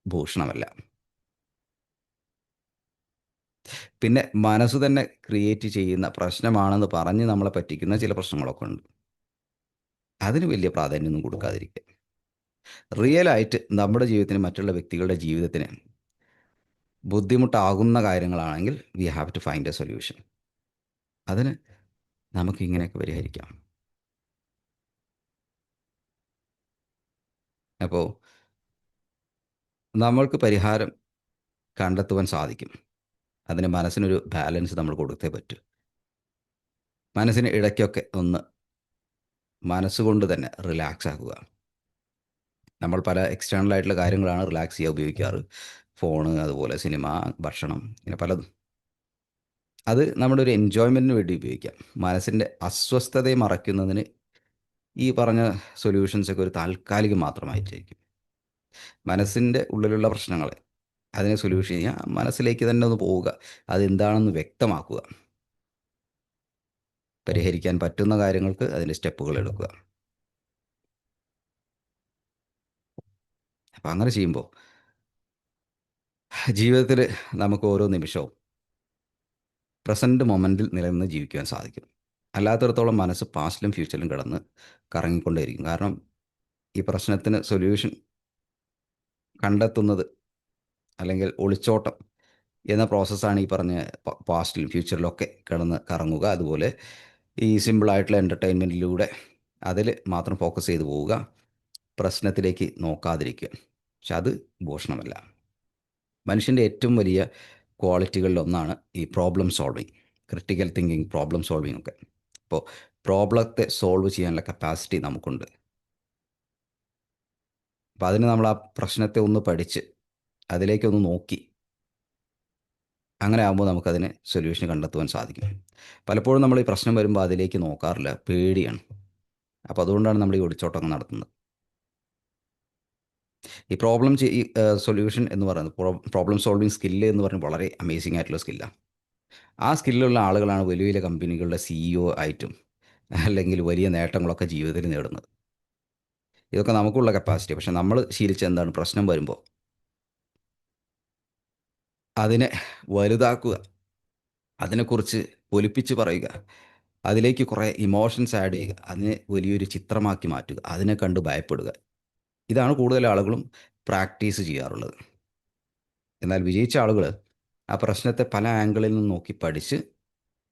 Speaker 1: ഭൂഷണമല്ല. പിന്നെ മനസ്സ് തന്നെ ക്രിയേറ്റ് ചെയ്യുന്ന പ്രശ്നമാണെന്ന് പറഞ്ഞ് നമ്മളെ പറ്റിക്കുന്ന ചില പ്രശ്നങ്ങളൊക്കെ ഉണ്ട്. അതിന് വലിയ പ്രാധാന്യമൊന്നും കൊടുക്കാതിരിക്കുക. റിയലായിട്ട് നമ്മുടെ ജീവിതത്തിന്, മറ്റുള്ള വ്യക്തികളുടെ ജീവിതത്തിന് ബുദ്ധിമുട്ടാകുന്ന കാര്യങ്ങളാണെങ്കിൽ we have to find a solution. അതിന് നമുക്ക് ഇങ്ങനെയൊക്കെ പരിഹരിക്കാം. അപ്പോൾ നമ്മൾക്ക് പരിഹാരം കണ്ടെത്തുവാൻ സാധിക്കും. അതിന് മനസ്സിനൊരു ബാലൻസ് നമ്മൾ കൊടുത്തേ പറ്റൂ. മനസ്സിന് ഇടയ്ക്കൊക്കെ ഒന്ന് മനസ്സുകൊണ്ട് തന്നെ റിലാക്സ് ആക്കുക. നമ്മൾ പല എക്സ്റ്റേണൽ ആയിട്ടുള്ള കാര്യങ്ങളാണ് റിലാക്സ് ചെയ്യാൻ ഉപയോഗിക്കാറ്. ഫോണ്, അതുപോലെ സിനിമ, ഭക്ഷണം, ഇങ്ങനെ പലതും. അത് നമ്മുടെ ഒരു എൻജോയ്മെൻറ്റിന് വേണ്ടി ഉപയോഗിക്കാം. മനസ്സിൻ്റെ അസ്വസ്ഥതയെ മറയ്ക്കുന്നതിന് ഈ പറഞ്ഞ സൊല്യൂഷൻസൊക്കെ ഒരു താൽക്കാലികം മാത്രമായിട്ടായിരിക്കും. മനസ്സിൻ്റെ ഉള്ളിലുള്ള പ്രശ്നങ്ങളെ, അതിനെ സൊല്യൂഷൻ ചെയ്യുക, മനസ്സിലേക്ക് തന്നെ ഒന്ന് പോവുക, അതെന്താണെന്ന് വ്യക്തമാക്കുക, പരിഹരിക്കാൻ പറ്റുന്ന കാര്യങ്ങൾക്ക് അതിൻ്റെ സ്റ്റെപ്പുകൾ എടുക്കുക. അപ്പം അങ്ങനെ ചെയ്യുമ്പോൾ ജീവിതത്തിൽ നമുക്ക് ഓരോ നിമിഷവും പ്രസൻറ്റ് മൊമെൻറ്റിൽ നിലനിന്ന് ജീവിക്കുവാൻ സാധിക്കും. അല്ലാത്തിടത്തോളം മനസ്സ് പാസ്റ്റിലും ഫ്യൂച്ചറിലും കിടന്ന് കറങ്ങിക്കൊണ്ടേയിരിക്കും. കാരണം ഈ പ്രശ്നത്തിന് സൊല്യൂഷൻ കണ്ടെത്തുന്നത്, അല്ലെങ്കിൽ ഒളിച്ചോട്ടം എന്ന പ്രോസസ്സാണ് ഈ പറഞ്ഞ പാസ്റ്റിലും ഫ്യൂച്ചറിലൊക്കെ കിടന്ന് കറങ്ങുക. അതുപോലെ ഈ സിമ്പിളായിട്ടുള്ള എൻ്റർടൈൻമെൻറ്റിലൂടെ അതിൽ മാത്രം ഫോക്കസ് ചെയ്ത് പോവുക, പ്രശ്നത്തിലേക്ക് നോക്കാതിരിക്കുക. പക്ഷെ അത് ഭൂഷണമല്ല. മനുഷ്യൻ്റെ ഏറ്റവും വലിയ ക്വാളിറ്റികളിലൊന്നാണ് ഈ problem solving, critical thinking, problem solving ഒക്കെ. അപ്പോൾ പ്രോബ്ലത്തെ സോൾവ് ചെയ്യാനുള്ള കപ്പാസിറ്റി നമുക്കുണ്ട്. അപ്പോൾ അതിന് നമ്മൾ ആ പ്രശ്നത്തെ ഒന്ന് പഠിച്ച് അതിലേക്കൊന്ന് നോക്കി, അങ്ങനെ ആകുമ്പോൾ നമുക്കതിന് സൊല്യൂഷൻ കണ്ടെത്തുവാൻ സാധിക്കും. പലപ്പോഴും നമ്മൾ ഈ പ്രശ്നം വരുമ്പോൾ അതിലേക്ക് നോക്കാറില്ല, പേടിയാണ്. അപ്പോൾ അതുകൊണ്ടാണ് നമ്മൾ ഈ ഒളിച്ചോട്ടം നടത്തുന്നത്. ഈ സൊല്യൂഷൻ എന്ന് പറയുന്നത്, പ്രോബ്ലം സോൾവിങ് സ്കില്ല് എന്ന് പറയുന്നത് വളരെ അമേസിംഗ് ആയിട്ടുള്ള സ്കില്ലാണ്. ആ സ്കില്ലുള്ള ആളുകളാണ് വലിയ വലിയ കമ്പനികളുടെ CEO ആയിട്ടും, അല്ലെങ്കിൽ വലിയ നേട്ടങ്ങളൊക്കെ ജീവിതത്തിൽ നേടുന്നത്. ഇതൊക്കെ നമുക്കുള്ള കപ്പാസിറ്റി. പക്ഷെ നമ്മൾ ശീലിച്ച എന്താണ്, പ്രശ്നം വരുമ്പോൾ അതിനെ വലുതാക്കുക, അതിനെക്കുറിച്ച് ഒലിപ്പിച്ച് പറയുക, അതിലേക്ക് കുറേ ഇമോഷൻസ് ആഡ് ചെയ്യുക, അതിനെ വലിയൊരു ചിത്രമാക്കി മാറ്റുക, അതിനെ കണ്ട് ഭയപ്പെടുക. ഇതാണ് കൂടുതൽ ആളുകളും പ്രാക്ടീസ് ചെയ്യാറുള്ളത്. എന്നാൽ വിജയിച്ച ആളുകൾ ആ പ്രശ്നത്തെ പല ആംഗിളിൽ നിന്ന് നോക്കി പഠിച്ച്,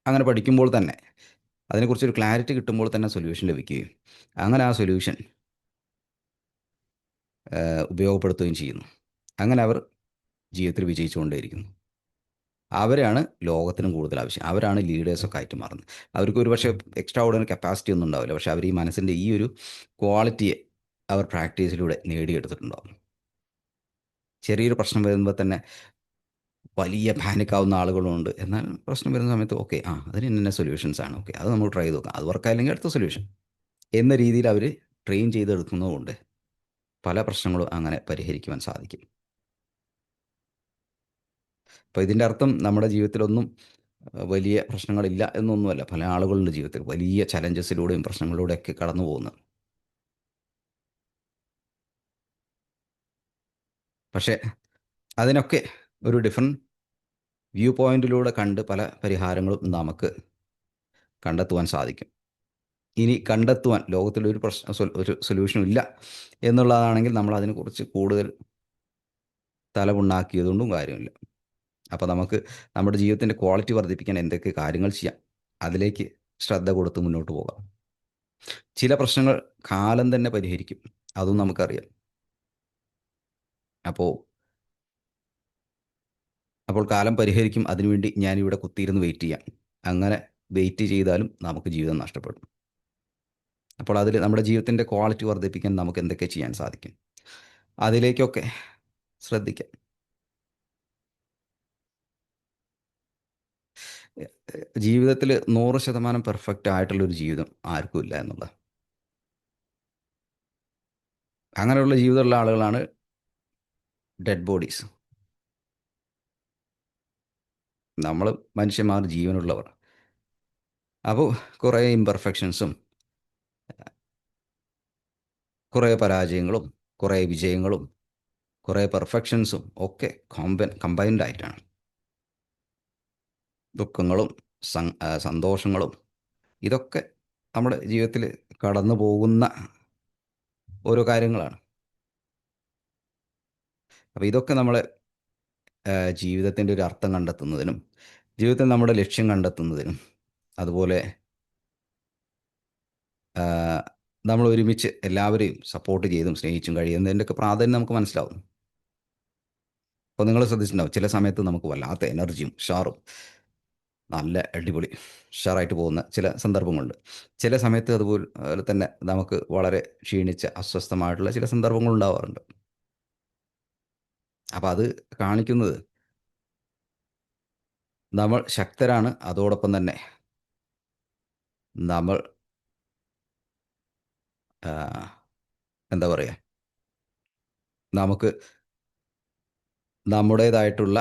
Speaker 1: അങ്ങനെ പഠിക്കുമ്പോൾ തന്നെ അതിനെക്കുറിച്ചൊരു ക്ലാരിറ്റി കിട്ടുമ്പോൾ തന്നെ സൊല്യൂഷൻ ലഭിക്കുകയും അങ്ങനെ ആ സൊല്യൂഷൻ ഉപയോഗപ്പെടുത്തുകയും ചെയ്യുന്നു. അങ്ങനെ അവർ ജീവിതത്തിൽ വിജയിച്ചുകൊണ്ടേയിരിക്കുന്നു. അവരാണ് ലോകത്തിനും കൂടുതൽ ആവശ്യം. അവരാണ് ലീഡേഴ്സൊക്കെ ആയിട്ട് മാറുന്നത്. അവർക്ക് ഒരു പക്ഷേ എക്സ്ട്രാ ഓർഡിനറി കപ്പാസിറ്റി ഒന്നും ഉണ്ടാവില്ല. പക്ഷേ അവർ ഈ മനസ്സിൻ്റെ ഈ ഒരു ക്വാളിറ്റിയെ അവർ പ്രാക്ടീസിലൂടെ നേടിയെടുത്തിട്ടുണ്ടാവും. ചെറിയൊരു പ്രശ്നം വരുമ്പോൾ തന്നെ വലിയ പാനിക്കാവുന്ന ആളുകളുണ്ട്. എന്നാൽ പ്രശ്നം വരുന്ന സമയത്ത് ഓക്കെ, അതിന് ഇന്ന സൊല്യൂഷൻസ് ആണ്, ഓക്കെ അത് നമുക്ക് ട്രൈ ചെയ്ത് നോക്കാം, അത് വർക്കായില്ലെങ്കിൽ അടുത്ത സൊല്യൂഷൻ എന്ന രീതിയിൽ അവർ ട്രെയിൻ ചെയ്തെടുക്കുന്നതുകൊണ്ട് പല പ്രശ്നങ്ങളും അങ്ങനെ പരിഹരിക്കുവാൻ സാധിക്കും. അപ്പോൾ ഇതിൻ്റെ അർത്ഥം നമ്മുടെ ജീവിതത്തിലൊന്നും വലിയ പ്രശ്നങ്ങളില്ല എന്നൊന്നുമല്ല. പല ആളുകളുടെ ജീവിതത്തിൽ വലിയ ചലഞ്ചസിലൂടെയും പ്രശ്നങ്ങളിലൂടെയൊക്കെ കടന്നു പോകുന്നത്. പക്ഷേ അതിനൊക്കെ ഒരു ഡിഫറെൻറ്റ് വ്യൂ പോയിന്റിലൂടെ കണ്ട് പല പരിഹാരങ്ങളും നമുക്ക് കണ്ടെത്തുവാൻ സാധിക്കും. ഇനി കണ്ടെത്തുവാൻ ലോകത്തിലൊരു ഒരു സൊല്യൂഷനും ഇല്ല എന്നുള്ളതാണെങ്കിൽ നമ്മൾ അതിനെക്കുറിച്ച് കൂടുതൽ തലമുണ്ടാക്കിയതുകൊണ്ടും കാര്യമില്ല. അപ്പോൾ നമുക്ക് നമ്മുടെ ജീവിതത്തിൻ്റെ ക്വാളിറ്റി വർദ്ധിപ്പിക്കാൻ എന്തൊക്കെ കാര്യങ്ങൾ ചെയ്യാം, അതിലേക്ക് ശ്രദ്ധ കൊടുത്ത് മുന്നോട്ട് പോകാം. ചില പ്രശ്നങ്ങൾ കാലം തന്നെ പരിഹരിക്കും, അതും നമുക്കറിയാം. അപ്പോൾ അപ്പോൾ കാലം പരിഹരിക്കും, അതിനുവേണ്ടി ഞാനിവിടെ കുത്തിയിരുന്ന് വെയിറ്റ് ചെയ്യാം. അങ്ങനെ വെയിറ്റ് ചെയ്താലും നമുക്ക് ജീവിതം നഷ്ടപ്പെടും. അപ്പോൾ അതിൽ നമ്മുടെ ജീവിതത്തിൻ്റെ ക്വാളിറ്റി വർദ്ധിപ്പിക്കാൻ നമുക്ക് എന്തൊക്കെ ചെയ്യാൻ സാധിക്കും, അതിലേക്കൊക്കെ ശ്രദ്ധിക്കാം. ജീവിതത്തിൽ 100% പെർഫെക്റ്റ് ആയിട്ടുള്ളൊരു ജീവിതം ആർക്കും ഇല്ല എന്നുള്ളത്. അങ്ങനെയുള്ള ജീവിതമുള്ള ആളുകളാണ് ഡെഡ് ബോഡീസ്. നമ്മൾ മനുഷ്യന്മാർ ജീവനുള്ളവർ. അപ്പോൾ കുറേ ഇംപെർഫെക്ഷൻസും കുറേ പരാജയങ്ങളും കുറേ വിജയങ്ങളും കുറേ പെർഫെക്ഷൻസും ഒക്കെ കമ്പൈൻഡ് ആയിട്ടാണ്. ദുഃഖങ്ങളും സന്തോഷങ്ങളും ഇതൊക്കെ നമ്മുടെ ജീവിതത്തിൽ കടന്നു പോകുന്ന ഓരോ കാര്യങ്ങളാണ്. അപ്പോൾ ഇതൊക്കെ നമ്മളെ ജീവിതത്തിൻ്റെ ഒരു അർത്ഥം കണ്ടെത്തുന്നതിനും ജീവിതത്തിൽ നമ്മുടെ ലക്ഷ്യം കണ്ടെത്തുന്നതിനും അതുപോലെ ആ, നമ്മൾ ഒരുമിച്ച് എല്ലാവരെയും സപ്പോർട്ട് ചെയ്തും സ്നേഹിച്ചും കഴിയുന്നതിൻ്റെയൊക്കെ പ്രാധാന്യം നമുക്ക് മനസ്സിലാവും. അപ്പോൾ നിങ്ങൾ ശ്രദ്ധിച്ചിട്ടുണ്ടാവും, ചില സമയത്ത് നമുക്ക് വല്ലാത്ത എനർജിയും ഉഷാറും നല്ല അടിപൊളി ഉഷാറായിട്ട് പോകുന്ന ചില സന്ദർഭങ്ങളുണ്ട്. ചില സമയത്ത് അതുപോലെ തന്നെ നമുക്ക് വളരെ ക്ഷീണിച്ച അസ്വസ്ഥമായിട്ടുള്ള ചില സന്ദർഭങ്ങൾ ഉണ്ടാവാറുണ്ട്. അപ്പോൾ അത് കാണിക്കുന്നത് നമ്മൾ ശക്തരാണ്, അതോടൊപ്പം തന്നെ നമ്മൾ ആ, എന്താ പറയുക, നമുക്ക് നമ്മുടേതായിട്ടുള്ള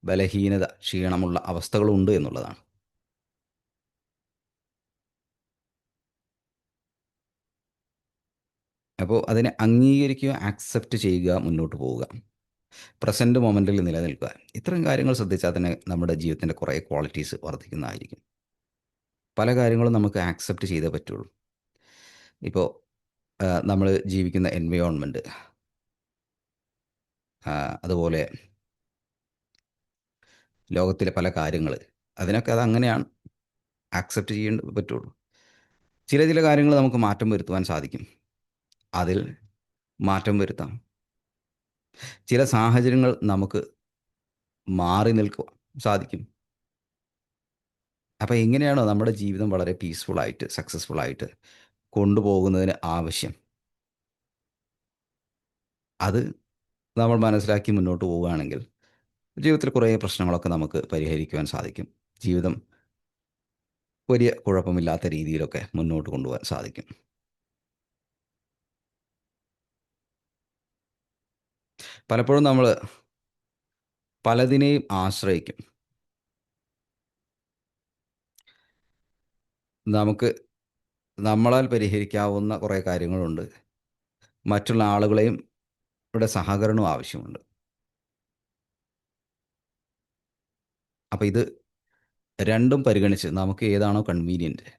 Speaker 1: ബലഹീനത, ക്ഷീണമുള്ള അവസ്ഥകളുണ്ട് എന്നുള്ളതാണ്. അപ്പോൾ അതിനെ അംഗീകരിക്കുക, ആക്സെപ്റ്റ് ചെയ്യുക, മുന്നോട്ട് പോവുക, പ്രസൻറ്റ് മൊമെൻറ്റിൽ നിലനിൽക്കുക. ഇത്തരം കാര്യങ്ങൾ ശ്രദ്ധിച്ചാൽ തന്നെ നമ്മുടെ ജീവിതത്തിൻ്റെ കുറേ ക്വാളിറ്റീസ് വർദ്ധിക്കുന്നതായിരിക്കും. പല കാര്യങ്ങളും നമുക്ക് ആക്സെപ്റ്റ് ചെയ്തേ പറ്റുള്ളൂ. ഇപ്പോൾ നമ്മൾ ജീവിക്കുന്ന എൻവയോൺമെൻറ്റ്, അതുപോലെ ലോകത്തിലെ പല കാര്യങ്ങൾ, അതിനൊക്കെ അതങ്ങനെയാണ്, ആക്സെപ്റ്റ് ചെയ്യേണ്ട പറ്റുള്ളൂ. ചില ചില കാര്യങ്ങൾ നമുക്ക് മാറ്റം വരുത്തുവാൻ സാധിക്കും, അതിൽ മാറ്റം വരുത്താം. ചില സാഹചര്യങ്ങൾ നമുക്ക് മാറി നിൽക്കുവാൻ സാധിക്കും. അപ്പോൾ എങ്ങനെയാണോ നമ്മുടെ ജീവിതം വളരെ പീസ്ഫുള്ളായിട്ട് സക്സസ്ഫുള്ളായിട്ട് കൊണ്ടുപോകുന്നതിന് ആവശ്യം, അത് നമ്മൾ മനസ്സിലാക്കി മുന്നോട്ട് പോവുകയാണെങ്കിൽ ജീവിതത്തിൽ കുറേ പ്രശ്നങ്ങളൊക്കെ നമുക്ക് പരിഹരിക്കുവാൻ സാധിക്കും. ജീവിതം വലിയ കുഴപ്പമില്ലാത്ത രീതിയിലൊക്കെ മുന്നോട്ട് കൊണ്ടുപോകാൻ സാധിക്കും. പലപ്പോഴും നമ്മൾ പലതിനെയും ആശ്രയിക്കും. നമുക്ക് നമ്മളാൽ പരിഹരിക്കാവുന്ന കുറേ കാര്യങ്ങളുണ്ട്, മറ്റുള്ള ആളുകളെയും ഇവിടെ സഹകരണവും ആവശ്യമുണ്ട്. അപ്പോൾ ഇത് രണ്ടും പരിഗണിച്ച് നമുക്ക് ഏതാണോ കൺവീനിയൻറ്റ്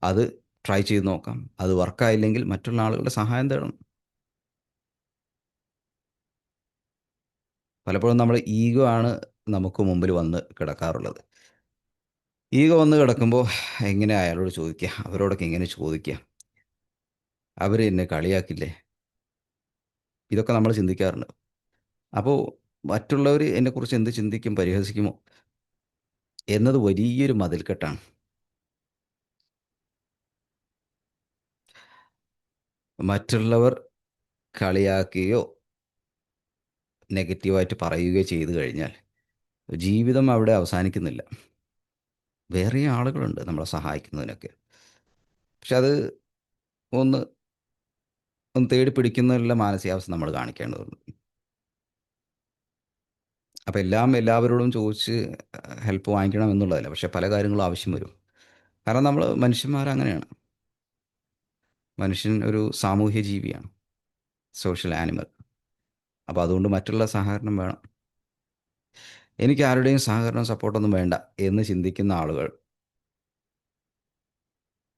Speaker 1: അത് ട്രൈ ചെയ്ത് നോക്കാം. അത് വർക്കായില്ലെങ്കിൽ മറ്റുള്ള ആളുകളുടെ സഹായം തേടണം. പലപ്പോഴും നമ്മുടെ ഈഗോ ആണ് നമുക്ക് മുമ്പിൽ വന്ന് കിടക്കാറുള്ളത്. ഈഗോ വന്ന് കിടക്കുമ്പോൾ എങ്ങനെ അയാളോട് ചോദിക്കുക, അവരോടൊക്കെ എങ്ങനെ ചോദിക്കുക, അവർ എന്നെ കളിയാക്കില്ലേ, ഇതൊക്കെ നമ്മൾ ചിന്തിക്കാറുണ്ട്. അപ്പോൾ മറ്റുള്ളവർ എന്നെക്കുറിച്ച് എന്ത് ചിന്തിക്കും, പരിഹസിക്കുമോ എന്നത് വലിയൊരു മതിൽക്കെട്ടാണ്. മറ്റുള്ളവർ കളിയാക്കുകയോ നെഗറ്റീവായിട്ട് പറയുകയോ ചെയ്തു കഴിഞ്ഞാൽ ജീവിതം അവിടെ അവസാനിക്കുന്നില്ല. വേറെ ആളുകളുണ്ട് നമ്മളെ സഹായിക്കുന്നതിനൊക്കെ. പക്ഷെ അത് ഒന്ന് ഒന്ന് തേടി പിടിക്കുന്നതിനുള്ള മാനസികാവസ്ഥ നമ്മൾ കാണിക്കേണ്ടതുണ്ട്. അപ്പോൾ എല്ലാം എല്ലാവരോടും ചോദിച്ച് ഹെൽപ്പ് വാങ്ങിക്കണം എന്നുള്ളതല്ല. പക്ഷേ പല കാര്യങ്ങളും ആവശ്യം വരും. കാരണം നമ്മൾ മനുഷ്യന്മാരങ്ങനെയാണ്. മനുഷ്യൻ ഒരു സാമൂഹ്യ ജീവിയാണ്. Social animal. അപ്പോൾ അതുകൊണ്ട് മറ്റുള്ള സഹകരണം വേണം. എനിക്ക് ആരുടെയും സഹകരണം സപ്പോർട്ടൊന്നും വേണ്ട എന്ന് ചിന്തിക്കുന്ന ആളുകൾ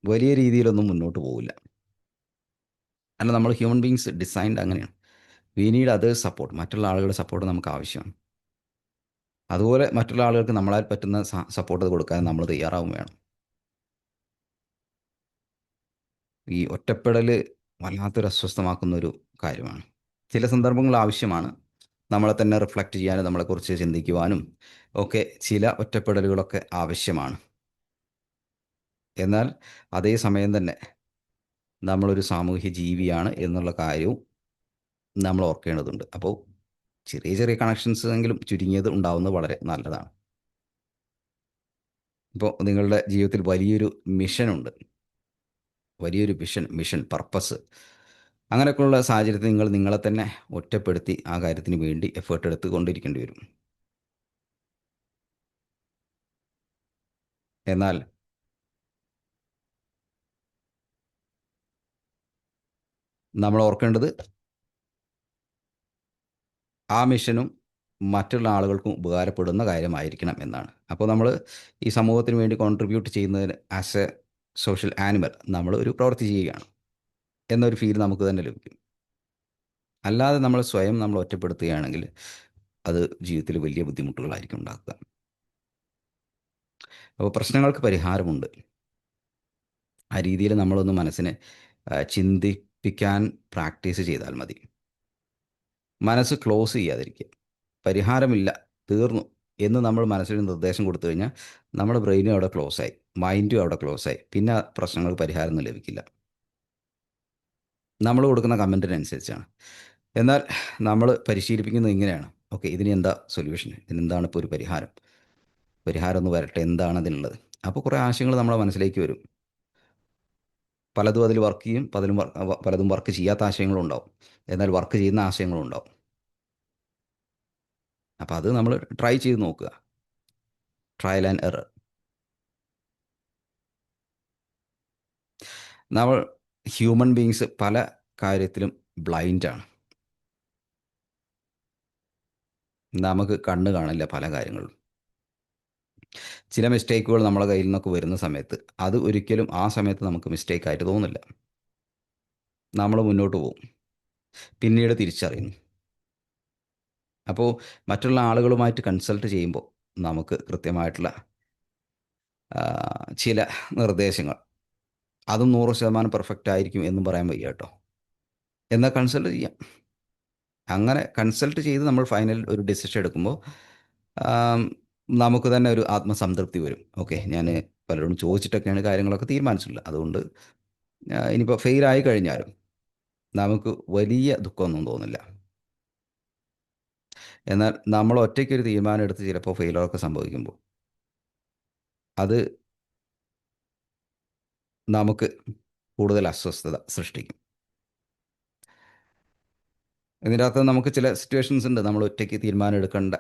Speaker 1: വലിയ രീതിയിലൊന്നും മുന്നോട്ട് പോകില്ല. കാരണം നമ്മൾ ഹ്യൂമൻ ബീയിങ്സ് ഡിസൈൻഡ് അങ്ങനെയാണ്. We need others support. മറ്റുള്ള ആളുകളുടെ സപ്പോർട്ട് നമുക്ക് ആവശ്യമാണ്. അതുപോലെ മറ്റുള്ള ആളുകൾക്ക് നമ്മളാൽ പറ്റുന്ന സപ്പോർട്ട് കൊടുക്കാൻ നമ്മൾ തയ്യാറാവും വേണം. ഈ ഒറ്റപ്പെടൽ വല്ലാത്തൊരു അസ്വസ്ഥമാക്കുന്നൊരു കാര്യമാണ്. ചില സന്ദർഭങ്ങൾ ആവശ്യമാണ്. നമ്മളെ തന്നെ റിഫ്ലക്റ്റ് ചെയ്യാനും നമ്മളെക്കുറിച്ച് ചിന്തിക്കുവാനും ഒക്കെ ചില ഒറ്റപ്പെടലുകളൊക്കെ ആവശ്യമാണ്. എന്നാൽ അതേ സമയം തന്നെ നമ്മളൊരു സാമൂഹ്യ ജീവിയാണ് എന്നുള്ള കാര്യവും നമ്മൾ ഓർക്കേണ്ടതുണ്ട്. അപ്പോൾ ചെറിയ ചെറിയ കണക്ഷൻസ് എങ്കിലും ചുരുങ്ങിയത് ഉണ്ടാവുന്നത് വളരെ നല്ലതാണ്. ഇപ്പോൾ നിങ്ങളുടെ ജീവിതത്തിൽ വലിയൊരു മിഷനുണ്ട്. വലിയൊരു മിഷൻ പർപ്പസ്. അങ്ങനെയൊക്കെയുള്ള സാഹചര്യത്തിൽ നിങ്ങൾ നിങ്ങളെ തന്നെ ഒറ്റപ്പെടുത്തി ആ കാര്യത്തിന് വേണ്ടി എഫേർട്ട് എടുത്ത് കൊണ്ടിരിക്കേണ്ടി വരും. എന്നാൽ നമ്മൾ ഓർക്കേണ്ടത് ആ മിഷനും മറ്റുള്ള ആളുകൾക്കും ഉപകാരപ്പെടുന്ന കാര്യമായിരിക്കണം എന്നാണ്. അപ്പോൾ നമ്മൾ ഈ സമൂഹത്തിന് വേണ്ടി കോൺട്രിബ്യൂട്ട് ചെയ്യുന്നതിന് ആസ് എ സോഷ്യൽ ആനിമൽ നമ്മൾ ഒരു പ്രവൃത്തി ചെയ്യുകയാണ് എന്നൊരു ഫീൽ നമുക്ക് തന്നെ ലഭിക്കും. അല്ലാതെ നമ്മൾ സ്വയം നമ്മൾ ഒറ്റപ്പെടുത്തുകയാണെങ്കിൽ അത് ജീവിതത്തിൽ വലിയ ബുദ്ധിമുട്ടുകളായിരിക്കും ഉണ്ടാക്കുക. അപ്പോൾ പ്രശ്നങ്ങൾക്ക് പരിഹാരമുണ്ട്. ആ രീതിയിൽ നമ്മളൊന്ന് മനസ്സിനെ ചിന്തിപ്പിക്കാൻ പ്രാക്ടീസ് ചെയ്താൽ മതി. മനസ്സ് ക്ലോസ് ചെയ്യാതിരിക്കുക. പരിഹാരമില്ല, തീർന്നു എന്ന് നമ്മൾ മനസ്സിന് നിർദ്ദേശം കൊടുത്തു കഴിഞ്ഞാൽ നമ്മുടെ ബ്രെയിനും അവിടെ ക്ലോസായി, മൈൻഡും അവിടെ ക്ലോസായി. പിന്നെ ആ പ്രശ്നങ്ങൾക്ക് പരിഹാരമൊന്നും ലഭിക്കില്ല. നമ്മൾ കൊടുക്കുന്ന കമൻറ്റിനനുസരിച്ചാണ്. എന്നാൽ നമ്മൾ പരിശീലിപ്പിക്കുന്നത് ഇങ്ങനെയാണ്. ഓക്കെ, ഇതിന് എന്താ സൊല്യൂഷൻ? ഇതിനെന്താണ് ഇപ്പോൾ ഒരു പരിഹാരം? പരിഹാരം ഒന്ന് വരട്ടെ, എന്താണ് അതിനുള്ളത്? അപ്പോൾ കുറേ ആശയങ്ങൾ നമ്മുടെ മനസ്സിലേക്ക് വരും. പലതും അതിൽ വർക്ക് ചെയ്യും, പലതും വർക്ക് ചെയ്യാത്ത ആശയങ്ങളും ഉണ്ടാവും. എന്നാൽ വർക്ക് ചെയ്യുന്ന ആശയങ്ങളും ഉണ്ടാവും. അപ്പോൾ അത് നമ്മൾ ട്രൈ ചെയ്ത് നോക്കുക. Trial and error. നമ്മൾ ഹ്യൂമൻ ബീയിങ്സ് പല കാര്യത്തിലും ബ്ലൈൻഡാണ്. നമുക്ക് കണ്ണ് കാണില്ല പല കാര്യങ്ങളും. ചില മിസ്റ്റേക്കുകൾ നമ്മളെ കയ്യിൽ നിന്നൊക്കെ വരുന്ന സമയത്ത് അത് ഒരിക്കലും ആ സമയത്ത് നമുക്ക് മിസ്റ്റേക്കായിട്ട് തോന്നില്ല. നമ്മൾ മുന്നോട്ട് പോകും, പിന്നീട് തിരിച്ചറിയുന്നു. അപ്പോൾ മറ്റുള്ള ആളുകളുമായിട്ട് കൺസൾട്ട് ചെയ്യുമ്പോൾ നമുക്ക് കൃത്യമായിട്ടുള്ള ആ, ചില നിർദ്ദേശങ്ങൾ, അതും 100% പെർഫെക്റ്റ് ആയിരിക്കും എന്നും പറയാൻ വയ്യ കേട്ടോ. എന്നാൽ കൺസൾട്ട് ചെയ്യാം. അങ്ങനെ കൺസൾട്ട് ചെയ്ത് നമ്മൾ ഫൈനൽ ഒരു ഡിസിഷൻ എടുക്കുമ്പോൾ ആം, നമുക്ക് തന്നെ ഒരു ആത്മസംതൃപ്തി വരും. ഓക്കെ, ഞാൻ പലരോടും ചോദിച്ചിട്ടൊക്കെയാണ് കാര്യങ്ങളൊക്കെ തീരുമാനിച്ചിട്ടുള്ളത്. അതുകൊണ്ട് ഇനിയിപ്പോൾ ഫെയിലായി കഴിഞ്ഞാലും നമുക്ക് വലിയ ദുഃഖമൊന്നും തോന്നില്ല. എന്നാൽ നമ്മൾ ഒറ്റയ്ക്കൊരു തീരുമാനം എടുത്ത് ചിലപ്പോൾ ഫെയിലറൊക്കെ സംഭവിക്കുമ്പോൾ അത് നമുക്ക് കൂടുതൽ അസ്വസ്ഥത സൃഷ്ടിക്കും. ഇതിൻ്റെ അകത്ത് നമുക്ക് ചില സിറ്റുവേഷൻസ് ഉണ്ട്, നമ്മൾ ഒറ്റയ്ക്ക് തീരുമാനം എടുക്കേണ്ട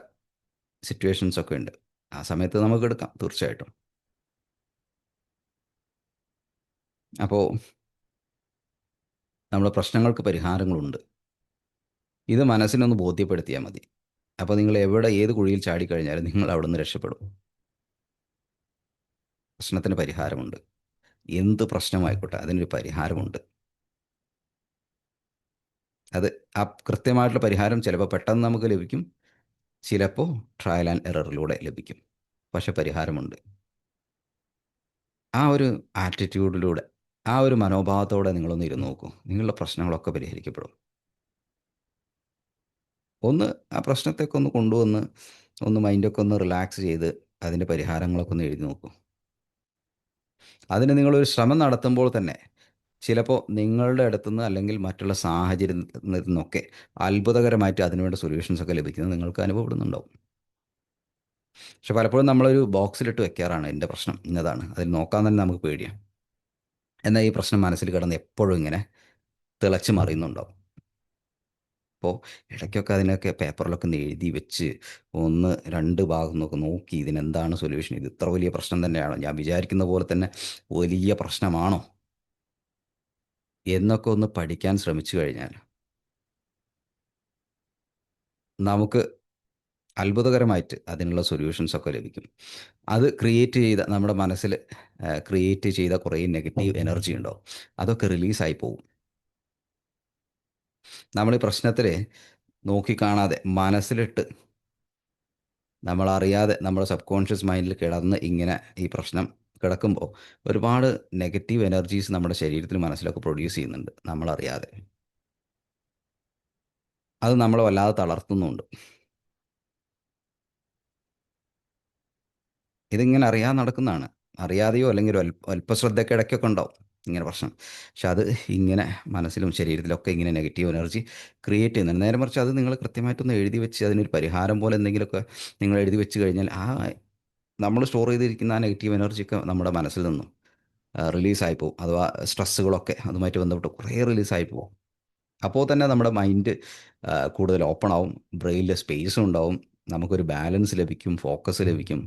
Speaker 1: സിറ്റുവേഷൻസ് ഒക്കെ ഉണ്ട്. ആ സമയത്ത് നമുക്ക് എടുക്കാം തീർച്ചയായിട്ടും. അപ്പോൾ നമ്മുടെ പ്രശ്നങ്ങൾക്ക് പരിഹാരങ്ങളുണ്ട്. ഇത് മനസ്സിനൊന്ന് ബോധ്യപ്പെടുത്തിയാൽ മതി. അപ്പോൾ നിങ്ങൾ എവിടെ ഏത് കുഴിയിൽ ചാടിക്കഴിഞ്ഞാലും നിങ്ങൾ അവിടെ നിന്ന് രക്ഷപ്പെടും. പ്രശ്നത്തിന് പരിഹാരമുണ്ട്. എന്ത് പ്രശ്നമായിക്കോട്ടെ അതിനൊരു പരിഹാരമുണ്ട്. അത് ആ കൃത്യമായിട്ടുള്ള പരിഹാരം ചിലപ്പോൾ പെട്ടെന്ന് നമുക്ക് ലഭിക്കും, ചിലപ്പോൾ ട്രയൽ ആൻഡ് എററിലൂടെ ലഭിക്കും. പക്ഷെ പരിഹാരമുണ്ട്. ആ ഒരു ആറ്റിറ്റ്യൂഡിലൂടെ, ആ ഒരു മനോഭാവത്തോടെ നിങ്ങളൊന്ന് ഇരുന്ന് നോക്കൂ. നിങ്ങളുടെ പ്രശ്നങ്ങളൊക്കെ പരിഹരിക്കപ്പെടും. ഒന്ന് ആ പ്രശ്നത്തെയൊക്കെ ഒന്ന് കൊണ്ടുവന്ന് ഒന്ന് മൈൻഡൊക്കെ ഒന്ന് റിലാക്സ് ചെയ്ത് അതിൻ്റെ പരിഹാരങ്ങളൊക്കെ ഒന്ന് എഴുതി നോക്കൂ. അതിന് നിങ്ങളൊരു ശ്രമം നടത്തുമ്പോൾ തന്നെ ചിലപ്പോൾ നിങ്ങളുടെ അടുത്തുനിന്ന് അല്ലെങ്കിൽ മറ്റുള്ള സാഹചര്യത്തിൽ നിന്നൊക്കെ അത്ഭുതകരമായിട്ട് അതിനുവേണ്ട സൊല്യൂഷൻസ് ഒക്കെ ലഭിക്കുന്നത് നിങ്ങൾക്ക് അനുഭവപ്പെടുന്നുണ്ടാവും. പക്ഷെ പലപ്പോഴും നമ്മളൊരു ബോക്സിലിട്ട് വെക്കാറാണ്, എൻ്റെ പ്രശ്നം ഇന്നതാണ്, അതിൽ നോക്കാൻ തന്നെ നമുക്ക് പേടിയാണ്. എന്നാൽ ഈ പ്രശ്നം മനസ്സിൽ കിടന്ന് എപ്പോഴും ഇങ്ങനെ തിളച്ച് മറിയുന്നുണ്ടാവും. അപ്പോൾ ഇടയ്ക്കൊക്കെ അതിനൊക്കെ പേപ്പറിലൊക്കെ ഒന്ന് എഴുതി വെച്ച് ഒന്ന് രണ്ട് ഭാഗം നോക്കി നോക്കി ഇതിനെന്താണ് സൊല്യൂഷൻ, ഇത് ഇത്ര വലിയ പ്രശ്നം തന്നെയാണോ, ഞാൻ വിചാരിക്കുന്ന പോലെ തന്നെ വലിയ പ്രശ്നമാണോ എന്നൊക്കെ ഒന്ന് പഠിക്കാൻ ശ്രമിച്ചു കഴിഞ്ഞാൽ നമുക്ക് അത്ഭുതകരമായിട്ട് അതിനുള്ള സൊല്യൂഷൻസ് ഒക്കെ ലഭിക്കും. അത് ക്രിയേറ്റ് ചെയ്ത നമ്മുടെ മനസ്സിൽ ക്രിയേറ്റ് ചെയ്ത കുറേ നെഗറ്റീവ് എനർജി ഉണ്ടാവും, അതൊക്കെ റിലീസായി പോകും. നമ്മൾ ഈ പ്രശ്നത്തിൽ നോക്കിക്കാണാതെ മനസ്സിലിട്ട് നമ്മളറിയാതെ നമ്മുടെ സബ് കോൺഷ്യസ് മൈൻഡിൽ കിടന്ന് ഇങ്ങനെ ഈ പ്രശ്നം കിടക്കുമ്പോൾ ഒരുപാട് നെഗറ്റീവ് എനർജീസ് നമ്മുടെ ശരീരത്തിൽ മനസ്സിലൊക്കെ പ്രൊഡ്യൂസ് ചെയ്യുന്നുണ്ട് നമ്മളറിയാതെ. അത് നമ്മളെ വല്ലാതെ തളർത്തുന്നുണ്ട്. ഇതിങ്ങനെ അറിയാതെ നടക്കുന്നതാണ്. അറിയാതെയോ അല്ലെങ്കിൽ ഒരു അല്പശ്രദ്ധയൊക്കെ ഇടയ്ക്കൊക്കെ ഉണ്ടാവും ഇങ്ങനെ പ്രശ്നം. പക്ഷെ അത് ഇങ്ങനെ മനസ്സിലും ശരീരത്തിലൊക്കെ ഇങ്ങനെ നെഗറ്റീവ് എനർജി ക്രിയേറ്റ് ചെയ്യുന്നുണ്ട്. നേരെ മറിച്ച് അത് നിങ്ങൾ കൃത്യമായിട്ടൊന്ന് എഴുതി വെച്ച് അതിനൊരു പരിഹാരം പോലെ എന്തെങ്കിലുമൊക്കെ നിങ്ങൾ എഴുതി വെച്ച് കഴിഞ്ഞാൽ ആ നമ്മൾ സ്റ്റോർ ചെയ്തിരിക്കുന്ന ആ നെഗറ്റീവ് എനർജിയൊക്കെ നമ്മുടെ മനസ്സിൽ നിന്നും റിലീസായി പോകും. അഥവാ സ്ട്രെസ്സുകളൊക്കെ അതുമായിട്ട് ബന്ധപ്പെട്ട് കുറേ റിലീസായി പോകും. അപ്പോൾ തന്നെ നമ്മുടെ മൈൻഡ് കൂടുതൽ ഓപ്പൺ ആവും, ബ്രെയിനിൽ സ്പേസും ഉണ്ടാവും, നമുക്കൊരു ബാലൻസ് ലഭിക്കും, ഫോക്കസ് ലഭിക്കും,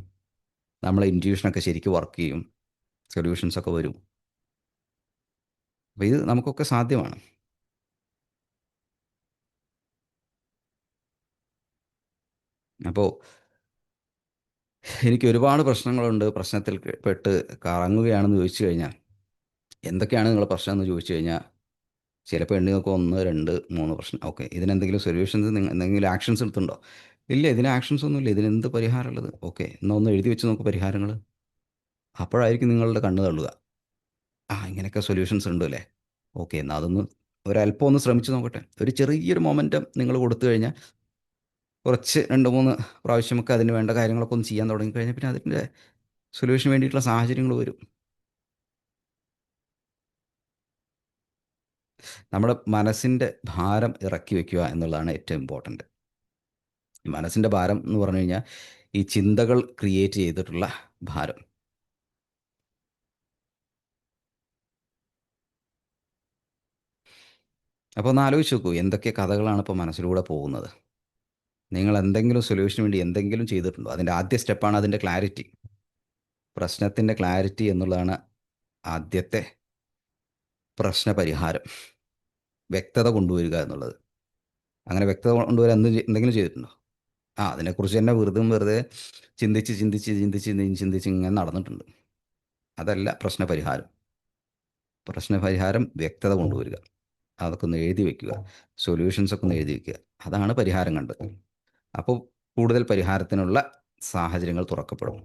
Speaker 1: നമ്മളെ ഇൻറ്റ്യൂഷനൊക്കെ ശരിക്കും വർക്ക് ചെയ്യും, സൊല്യൂഷൻസൊക്കെ വരും. അപ്പോൾ ഇത് നമുക്കൊക്കെ സാധ്യമാണ്. അപ്പോൾ എനിക്ക് ഒരുപാട് പ്രശ്നങ്ങളുണ്ട്, പ്രശ്നത്തിൽ പെട്ട് കറങ്ങുകയാണെന്ന് ചോദിച്ചു കഴിഞ്ഞാൽ എന്തൊക്കെയാണ് നിങ്ങളുടെ പ്രശ്നം എന്ന് ചോദിച്ചു കഴിഞ്ഞാൽ ചിലപ്പോൾ എണ്ണി നോക്കുക 1, 2, 3 പ്രശ്നം. ഓക്കെ, ഇതിനെന്തെങ്കിലും സൊല്യൂഷൻസ്, എന്തെങ്കിലും ആക്ഷൻസ് എടുത്തുണ്ടോ? ഇല്ല, ഇതിന് ആക്ഷൻസ് ഒന്നുമില്ല, ഇതിനെന്ത് പരിഹാരമുള്ളത്? ഓക്കെ, എന്നാൽ ഒന്ന് എഴുതി വെച്ച് നോക്ക് പരിഹാരങ്ങൾ. അപ്പോഴായിരിക്കും നിങ്ങളുടെ കണ്ണ് തള്ളുക. ആ, ഇങ്ങനെയൊക്കെ സൊല്യൂഷൻസ് ഉണ്ട് അല്ലേ? ഓക്കെ, എന്നാൽ അതൊന്ന് ഒരല്പം ഒന്ന് ശ്രമിച്ച് നോക്കട്ടെ. ഒരു ചെറിയൊരു മൊമെൻറ്റം നിങ്ങൾ കൊടുത്തു കഴിഞ്ഞാൽ കുറച്ച് 2, 3 പ്രാവശ്യമൊക്കെ അതിന് വേണ്ട കാര്യങ്ങളൊക്കെ ഒന്ന് ചെയ്യാൻ തുടങ്ങിക്കഴിഞ്ഞാൽ പിന്നെ അതിൻ്റെ സൊല്യൂഷന് വേണ്ടിയിട്ടുള്ള സാഹചര്യങ്ങൾ വരും. നമ്മുടെ മനസ്സിൻ്റെ ഭാരം ഇറക്കി വെക്കുക എന്നുള്ളതാണ് ഏറ്റവും ഇമ്പോർട്ടൻറ്റ്. ഈ മനസ്സിൻ്റെ ഭാരം എന്ന് പറഞ്ഞു കഴിഞ്ഞാൽ ഈ ചിന്തകൾ ക്രിയേറ്റ് ചെയ്തിട്ടുള്ള ഭാരം. അപ്പോൾ ഒന്ന് ആലോചിച്ച് നോക്കൂ, എന്തൊക്കെ കഥകളാണ് ഇപ്പോൾ മനസ്സിലൂടെ പോകുന്നത്. നിങ്ങൾ എന്തെങ്കിലും സൊല്യൂഷന് വേണ്ടി എന്തെങ്കിലും ചെയ്തിട്ടുണ്ടോ? അതിൻ്റെ ആദ്യ സ്റ്റെപ്പാണ് അതിൻ്റെ ക്ലാരിറ്റി. പ്രശ്നത്തിൻ്റെ ക്ലാരിറ്റി എന്നുള്ളതാണ് ആദ്യത്തെ പ്രശ്നപരിഹാരം. വ്യക്തത കൊണ്ടുവരിക എന്നുള്ളത്. അങ്ങനെ വ്യക്തത കൊണ്ടുവരാൻ എന്തെങ്കിലും ചെയ്തിട്ടുണ്ടോ? ആ, അതിനെക്കുറിച്ച് തന്നെ വെറുതെ ചിന്തിച്ച് ചിന്തിച്ച് ചിന്തിച്ച് ചിന്തിച്ച് ഇങ്ങനെ നടന്നിട്ടുണ്ട്. അതല്ല പ്രശ്നപരിഹാരം. പ്രശ്നപരിഹാരം വ്യക്തത കൊണ്ടുവരിക. അതൊക്കെ ഒന്ന് എഴുതി വെക്കുക. സൊല്യൂഷൻസൊക്കെ ഒന്ന് എഴുതി വെക്കുക. അതാണ് പരിഹാരം കണ്ടത്. അപ്പോൾ കൂടുതൽ പരിഹാരത്തിനുള്ള സാഹചര്യങ്ങൾ തുറക്കപ്പെടും.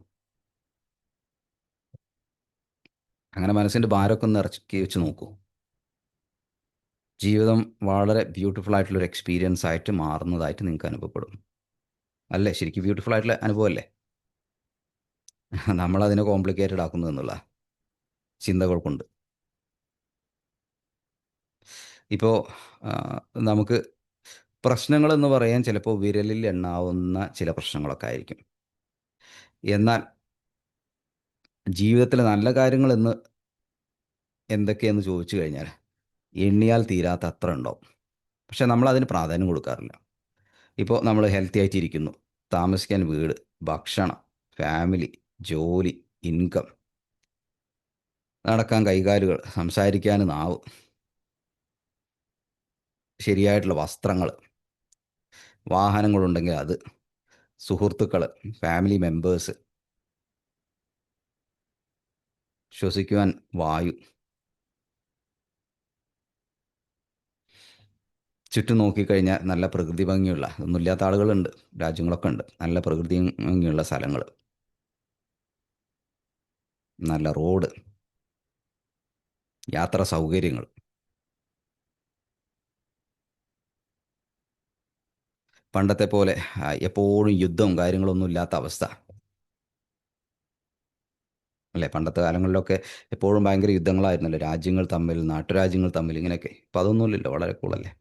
Speaker 1: അങ്ങനെ മനസ്സിൻ്റെ ഭാരമൊക്കെ ഒന്ന് ഇറക്കി വെച്ച് നോക്കൂ. ജീവിതം വളരെ ബ്യൂട്ടിഫുൾ ആയിട്ടുള്ളൊരു എക്സ്പീരിയൻസ് ആയിട്ട് മാറുന്നതായിട്ട് നിങ്ങൾക്ക് അനുഭവപ്പെടും. അല്ലേ? ശരിക്കും ബ്യൂട്ടിഫുൾ ആയിട്ടുള്ള അനുഭവമല്ലേ? നമ്മളതിനെ കോംപ്ലിക്കേറ്റഡ് ആക്കുന്നു എന്നുള്ള ചിന്തകൾ കൊണ്ട്. ഇപ്പോൾ നമുക്ക് പ്രശ്നങ്ങളെന്ന് പറയാൻ ചിലപ്പോൾ വിരലിൽ എണ്ണാവുന്ന ചില പ്രശ്നങ്ങളൊക്കെ ആയിരിക്കും. എന്നാൽ ജീവിതത്തിലെ നല്ല കാര്യങ്ങളെന്ന് എന്തൊക്കെയെന്ന് ചോദിച്ചു കഴിഞ്ഞാൽ എണ്ണിയാൽ തീരാത്ത അത്ര ഉണ്ടാവും. പക്ഷേ നമ്മളതിന് പ്രാധാന്യം കൊടുക്കാറില്ല. ഇപ്പോൾ നമ്മൾ ഹെൽത്തി ആയിട്ടിരിക്കുന്നു, താമസിക്കാൻ വീട്, ഭക്ഷണം, ഫാമിലി, ജോലി, ഇൻകം, നടക്കാൻ കൈകാലുകൾ, സംസാരിക്കാൻ നാവ്, ശരിയായിട്ടുള്ള വസ്ത്രങ്ങൾ, വാഹനങ്ങളുണ്ടെങ്കിൽ അത്, സുഹൃത്തുക്കൾ, ഫാമിലി മെമ്പേഴ്സ്, ശ്വസിക്കുവാൻ വായു, ചുറ്റും നോക്കിക്കഴിഞ്ഞാൽ നല്ല പ്രകൃതി ഭംഗിയുള്ള, ഒന്നുമില്ലാത്ത ആളുകളുണ്ട്, രാജ്യങ്ങളൊക്കെ ഉണ്ട്, നല്ല പ്രകൃതി ഭംഗിയുള്ള സ്ഥലങ്ങൾ, നല്ല റോഡ്, യാത്രാ സൗകര്യങ്ങൾ. പണ്ടത്തെ പോലെ എപ്പോഴും യുദ്ധവും കാര്യങ്ങളൊന്നും ഇല്ലാത്ത അവസ്ഥ അല്ലേ? പണ്ടത്തെ കാലങ്ങളിലൊക്കെ എപ്പോഴും ഭയങ്കര യുദ്ധങ്ങളായിരുന്നല്ലോ, രാജ്യങ്ങൾ തമ്മിൽ, നാട്ടുരാജ്യങ്ങൾ തമ്മിൽ, ഇങ്ങനെയൊക്കെ. ഇപ്പോൾ അതൊന്നുമില്ലല്ലോ, വളരെ കൂളല്ലേ?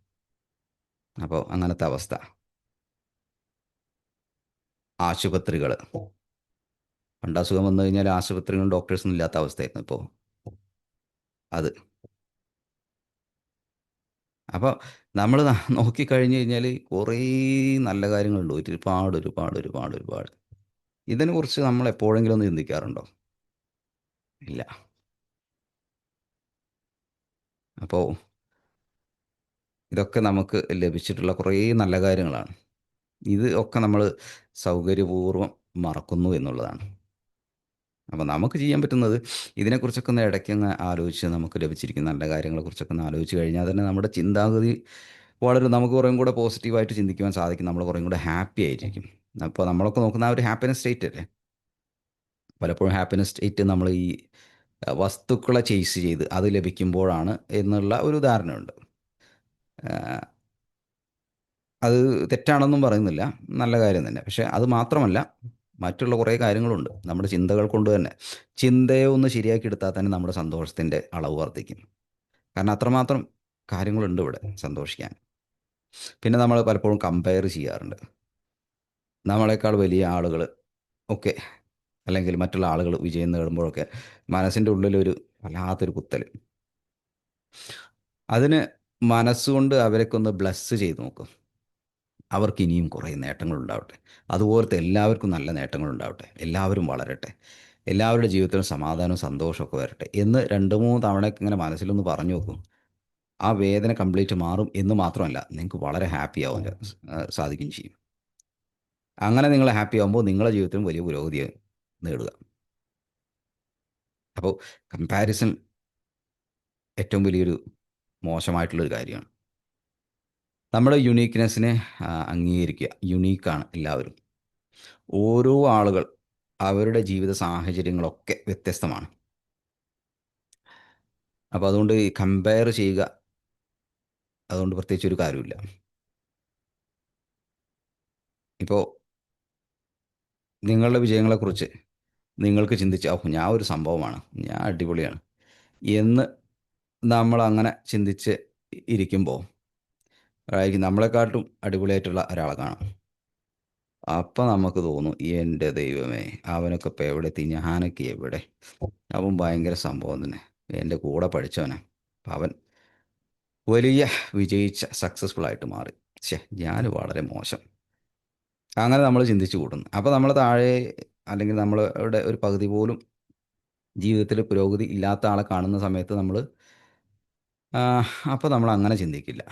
Speaker 1: അപ്പോൾ അങ്ങനത്തെ അവസ്ഥ. ആശുപത്രികൾ, പണ്ട് അസുഖം വന്നു കഴിഞ്ഞാൽ ആശുപത്രികളും ഡോക്ടേഴ്സൊന്നും ഇല്ലാത്ത അവസ്ഥയായിരുന്നു. ഇപ്പോൾ അത്. അപ്പോൾ നമ്മൾ നോക്കിക്കഴിഞ്ഞ് കഴിഞ്ഞാൽ കുറേ നല്ല കാര്യങ്ങളുണ്ട്, ഒരുപാട് ഒരുപാട് ഒരുപാട് ഒരുപാട്. ഇതിനെക്കുറിച്ച് നമ്മൾ എപ്പോഴെങ്കിലും ഒന്ന് ചിന്തിക്കാറുണ്ടോ? ഇല്ല. അപ്പോൾ ഇതൊക്കെ നമുക്ക് ലഭിച്ചിട്ടുള്ള കുറേ നല്ല കാര്യങ്ങളാണ്. ഇത് ഒക്കെ നമ്മൾ സൗകര്യപൂർവ്വം മറക്കുന്നു എന്നുള്ളതാണ്. അപ്പോൾ നമുക്ക് ചെയ്യാൻ പറ്റുന്നത് ഇതിനെക്കുറിച്ചൊക്കെ ഒന്ന് ഇടയ്ക്കൊന്ന് ആലോചിച്ച് നമുക്ക് ലഭിച്ചിരിക്കുന്ന നല്ല കാര്യങ്ങളെക്കുറിച്ചൊക്കെ ഒന്ന് ആലോചിച്ച് കഴിഞ്ഞാൽ തന്നെ നമ്മുടെ ചിന്താഗതി വളരെ, നമുക്ക് കുറേയും കൂടെ പോസിറ്റീവായിട്ട് ചിന്തിക്കുവാൻ സാധിക്കും. നമ്മൾ കുറേയും കൂടെ ഹാപ്പി ആയിരിക്കും. അപ്പോൾ നമ്മളൊക്കെ നോക്കുന്ന ആ ഒരു ഹാപ്പിനെസ് സ്റ്റേറ്റ് അല്ലേ? പലപ്പോഴും ഹാപ്പിനെസ് സ്റ്റേറ്റ് നമ്മൾ ഈ വസ്തുക്കളെ ചേസ് ചെയ്ത് അത് ലഭിക്കുമ്പോഴാണ് എന്നുള്ള ഒരു ധാരണയുണ്ട്. അത് തെറ്റാണെന്നും പറയുന്നില്ല. നല്ല കാര്യം തന്നെ. പക്ഷേ അത് മാത്രമല്ല, മറ്റുള്ള കുറേ കാര്യങ്ങളുണ്ട്. നമ്മുടെ ചിന്തകൾ കൊണ്ട് തന്നെ. ചിന്തയെ ഒന്ന് ശരിയാക്കി എടുത്താൽ തന്നെ നമ്മുടെ സന്തോഷത്തിൻ്റെ അളവ് വർദ്ധിക്കും. കാരണം അത്രമാത്രം കാര്യങ്ങളുണ്ട് ഇവിടെ സന്തോഷിക്കാൻ. പിന്നെ നമ്മൾ പലപ്പോഴും കമ്പയർ ചെയ്യാറുണ്ട്. നമ്മളെക്കാൾ വലിയ ആളുകൾ ഒക്കെ അല്ലെങ്കിൽ മറ്റുള്ള ആളുകൾ വിജയം നേടുമ്പോഴൊക്കെ മനസ്സിൻ്റെ ഉള്ളിലൊരു വല്ലാത്തൊരു കുത്തൽ. അതിന് മനസ്സുകൊണ്ട് അവരൊക്കെ ഒന്ന് ബ്ലസ് ചെയ്ത് നോക്കും. അവർക്ക് ഇനിയും കുറേ നേട്ടങ്ങളുണ്ടാവട്ടെ. അതുപോലത്തെ എല്ലാവർക്കും നല്ല നേട്ടങ്ങളുണ്ടാവട്ടെ. എല്ലാവരും വളരട്ടെ. എല്ലാവരുടെ ജീവിതത്തിലും സമാധാനവും സന്തോഷമൊക്കെ വരട്ടെ എന്ന് 2, 3 തവണയൊക്കെ ഇങ്ങനെ മനസ്സിലൊന്ന് പറഞ്ഞു നോക്കും. ആ വേദന കംപ്ലീറ്റ് മാറും എന്ന് മാത്രമല്ല, നിങ്ങൾക്ക് വളരെ ഹാപ്പി ആവാൻ സാധിക്കുകയും ചെയ്യും. അങ്ങനെ നിങ്ങൾ ഹാപ്പി ആകുമ്പോൾ നിങ്ങളുടെ ജീവിതത്തിലും വലിയ പുരോഗതി നേടുക. അപ്പോൾ കമ്പാരിസൺ ഏറ്റവും വലിയൊരു മോശമായിട്ടുള്ളൊരു കാര്യമാണ്. നമ്മുടെ യുണീക്ക്നെസ്സിനെ അംഗീകരിക്കുക. യുണീക്കാണ് എല്ലാവരും. ഓരോ ആളുകൾ അവരുടെ ജീവിത സാഹചര്യങ്ങളൊക്കെ വ്യത്യസ്തമാണ്. അപ്പോൾ അതുകൊണ്ട് ഈ കമ്പയർ ചെയ്യുക, അതുകൊണ്ട് പ്രത്യേകിച്ച് ഒരു കാര്യമില്ല. ഇപ്പോൾ നിങ്ങളുടെ വിജയങ്ങളെക്കുറിച്ച് നിങ്ങൾക്ക് ചിന്തിച്ച് ഓ ഞാൻ ഒരു സംഭവമാണ്, ഞാൻ അടിപൊളിയാണ് എന്ന് നമ്മളങ്ങനെ ചിന്തിച്ച് ഇരിക്കുമ്പോൾ ആയിരിക്കും നമ്മളെക്കാട്ടും അടിപൊളിയായിട്ടുള്ള ഒരാളെ കാണാം. അപ്പം നമുക്ക് തോന്നും എൻ്റെ ദൈവമേ, അവനൊക്കെ ഇപ്പോൾ എവിടെ എത്തി, ഞാനൊക്കെ എവിടെ, അവൻ ഭയങ്കര സംഭവം തന്നെ, എൻ്റെ കൂടെ പഠിച്ചവനാ, അവൻ വലിയ വിജയിച്ച സക്സസ്ഫുൾ ആയിട്ട് മാറി, ഞാൻ വളരെ മോശം. അങ്ങനെ നമ്മൾ ചിന്തിച്ചു കൂട്ടുന്നു. അപ്പോൾ നമ്മൾ താഴെ അല്ലെങ്കിൽ നമ്മളുടെ ഒരു പകുതി പോലും ജീവിതത്തിൽ പുരോഗതി ഇല്ലാത്ത ആളെ കാണുന്ന സമയത്ത് അപ്പോൾ നമ്മൾ അങ്ങനെ ചിന്തിക്കില്ല.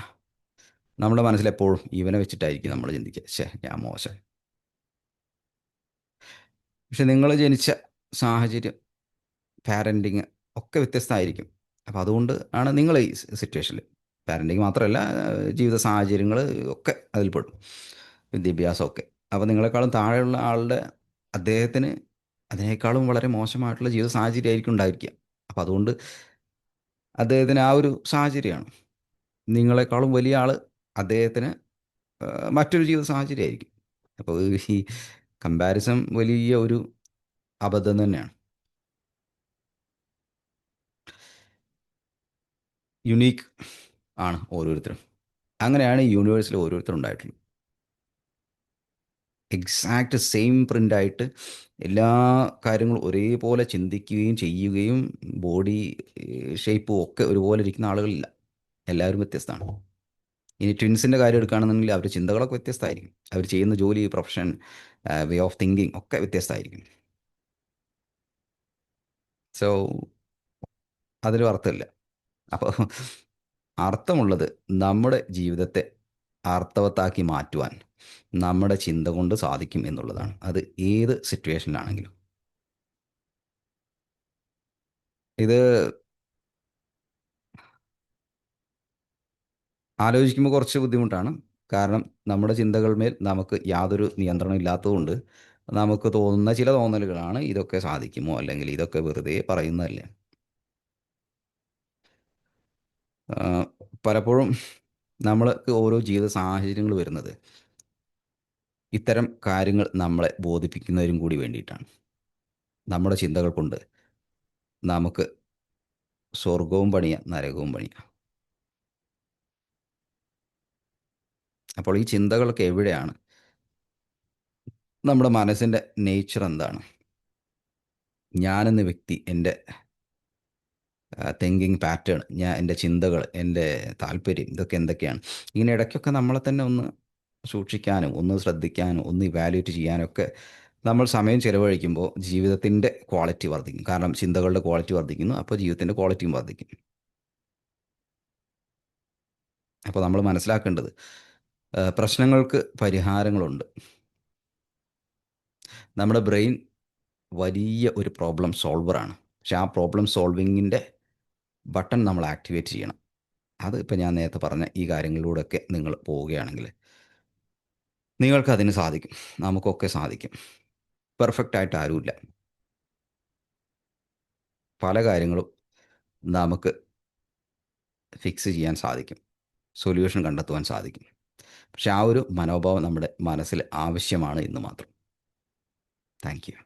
Speaker 1: നമ്മുടെ മനസ്സിലെപ്പോഴും ഇവനെ വെച്ചിട്ടായിരിക്കും നമ്മൾ ചിന്തിക്കുക, ഞാൻ മോശം. പക്ഷെ നിങ്ങൾ ജനിച്ച സാഹചര്യം, പാരൻറ്റിങ് ഒക്കെ വ്യത്യസ്തമായിരിക്കും. അപ്പോൾ അതുകൊണ്ട് ആണ് നിങ്ങൾ ഈ സിറ്റുവേഷനിൽ. പാരൻറ്റിങ് മാത്രമല്ല, ജീവിത സാഹചര്യങ്ങൾ ഒക്കെ അതിൽപ്പെടും, വിദ്യാഭ്യാസമൊക്കെ. അപ്പോൾ നിങ്ങളെക്കാളും താഴെയുള്ള ആളുടെ അദ്ദേഹത്തിന് അതിനേക്കാളും വളരെ മോശമായിട്ടുള്ള ജീവിത സാഹചര്യമായിരിക്കും ഉണ്ടായിരിക്കുക. അപ്പോൾ അതുകൊണ്ട് അദ്ദേഹത്തിന് ആ ഒരു സാഹചര്യമാണ്. നിങ്ങളെക്കാളും വലിയ ആൾ, അദ്ദേഹത്തിന് മറ്റൊരു ജീവിത സാഹചര്യമായിരിക്കും. അപ്പോൾ ഈ കമ്പാരിസൺ വലിയ ഒരു അബദ്ധം തന്നെയാണ്. യുണീക്ക് ആണ് ഓരോരുത്തരും. അങ്ങനെയാണ് ഈ യൂണിവേഴ്സിൽ ഓരോരുത്തരും ഉണ്ടായിട്ടുള്ളത്. എക്സാക്റ്റ് സെയിം പ്രിൻ്റായിട്ട് എല്ലാ കാര്യങ്ങളും ഒരേപോലെ ചിന്തിക്കുകയും ചെയ്യുകയും ബോഡി ഷേപ്പും ഒക്കെ ഒരുപോലെ ഇരിക്കുന്ന ആളുകളില്ല. എല്ലാവരും വ്യത്യസ്തമാണ്. ഇനി ട്വിൻസിൻ്റെ കാര്യം എടുക്കുകയാണെന്നുണ്ടെങ്കിൽ അവരുടെ ചിന്തകളൊക്കെ വ്യത്യസ്തമായിരിക്കും. അവർ ചെയ്യുന്ന ജോലി, പ്രൊഫഷൻ, വേ ഓഫ് തിങ്കിങ് ഒക്കെ വ്യത്യസ്തമായിരിക്കും. സോ അതിലും അർത്ഥമില്ല. അപ്പോൾ അർത്ഥമുള്ളത് നമ്മുടെ ജീവിതത്തെ അർത്ഥവത്താക്കി മാറ്റുവാൻ നമ്മുടെ ചിന്ത കൊണ്ട് സാധിക്കും എന്നുള്ളതാണ്. അത് ഏത് സിറ്റുവേഷനിലാണെങ്കിലും. ഇത് ആലോചിക്കുമ്പോൾ കുറച്ച് ബുദ്ധിമുട്ടാണ്. കാരണം നമ്മുടെ ചിന്തകൾമേൽ നമുക്ക് യാതൊരു നിയന്ത്രണം ഇല്ലാത്തതുകൊണ്ട് നമുക്ക് തോന്നുന്ന ചില തോന്നലുകളാണ് ഇതൊക്കെ സാധിക്കുമോ, അല്ലെങ്കിൽ ഇതൊക്കെ വെറുതെ പറയുന്നതല്ലേ. പലപ്പോഴും നമ്മൾക്ക് ഓരോ ജീവിത സാഹചര്യങ്ങൾ വരുന്നത് ഇത്തരം കാര്യങ്ങൾ നമ്മളെ ബോധിപ്പിക്കുന്നതിനും കൂടി വേണ്ടിയിട്ടാണ്. നമ്മുടെ ചിന്തകൾ കൊണ്ട് നമുക്ക് സ്വർഗവും പണിയാം, നരകവും പണിയാം. അപ്പോൾ ഈ ചിന്തകളൊക്കെ എവിടെയാണ്? നമ്മുടെ മനസ്സിൻ്റെ നേച്ചർ എന്താണ്? ഞാനെന്ന വ്യക്തി, എൻ്റെ തിങ്കിങ് പാറ്റേൺ, എൻ്റെ ചിന്തകൾ, എൻ്റെ താല്പര്യം, ഇതൊക്കെ എന്തൊക്കെയാണ്? ഇങ്ങനെ ഇടയ്ക്കൊക്കെ നമ്മളെ തന്നെ ഒന്ന് സൂക്ഷിക്കാനും ഒന്ന് ശ്രദ്ധിക്കാനും ഒന്ന് ഇവാലുവേറ്റ് ചെയ്യാനൊക്കെ നമ്മൾ സമയം ചിലവഴിക്കുമ്പോൾ ജീവിതത്തിൻ്റെ ക്വാളിറ്റി വർദ്ധിക്കും. കാരണം ചിന്തകളുടെ ക്വാളിറ്റി വർദ്ധിക്കുന്നു, അപ്പോൾ ജീവിതത്തിൻ്റെ ക്വാളിറ്റിയും വർദ്ധിക്കും. അപ്പോൾ നമ്മൾ മനസ്സിലാക്കേണ്ടത് പ്രശ്നങ്ങൾക്ക് പരിഹാരങ്ങളുണ്ട്. നമ്മുടെ ബ്രെയിൻ വലിയ ഒരു പ്രോബ്ലം സോൾവറാണ്. പക്ഷെ ആ പ്രോബ്ലം സോൾവിങ്ങിൻ്റെ ബട്ടൺ നമ്മൾ ആക്ടിവേറ്റ് ചെയ്യണം. അത് ഇപ്പോൾ ഞാൻ നേരത്തെ പറഞ്ഞ ഈ കാര്യങ്ങളിലൂടെയൊക്കെ നിങ്ങൾ പോവുകയാണെങ്കിൽ നിങ്ങൾക്കതിന് സാധിക്കും. നമുക്കൊക്കെ സാധിക്കും. പെർഫെക്റ്റ് ആയിട്ട് ആരുമില്ല. പല കാര്യങ്ങളും നമുക്ക് ഫിക്സ് ചെയ്യാൻ സാധിക്കും, സൊല്യൂഷൻ കണ്ടെത്തുവാൻ സാധിക്കും. പക്ഷെ ആ ഒരു മനോഭാവം നമ്മുടെ മനസ്സിൽ ആവശ്യമാണ് എന്ന് മാത്രം. Thank you.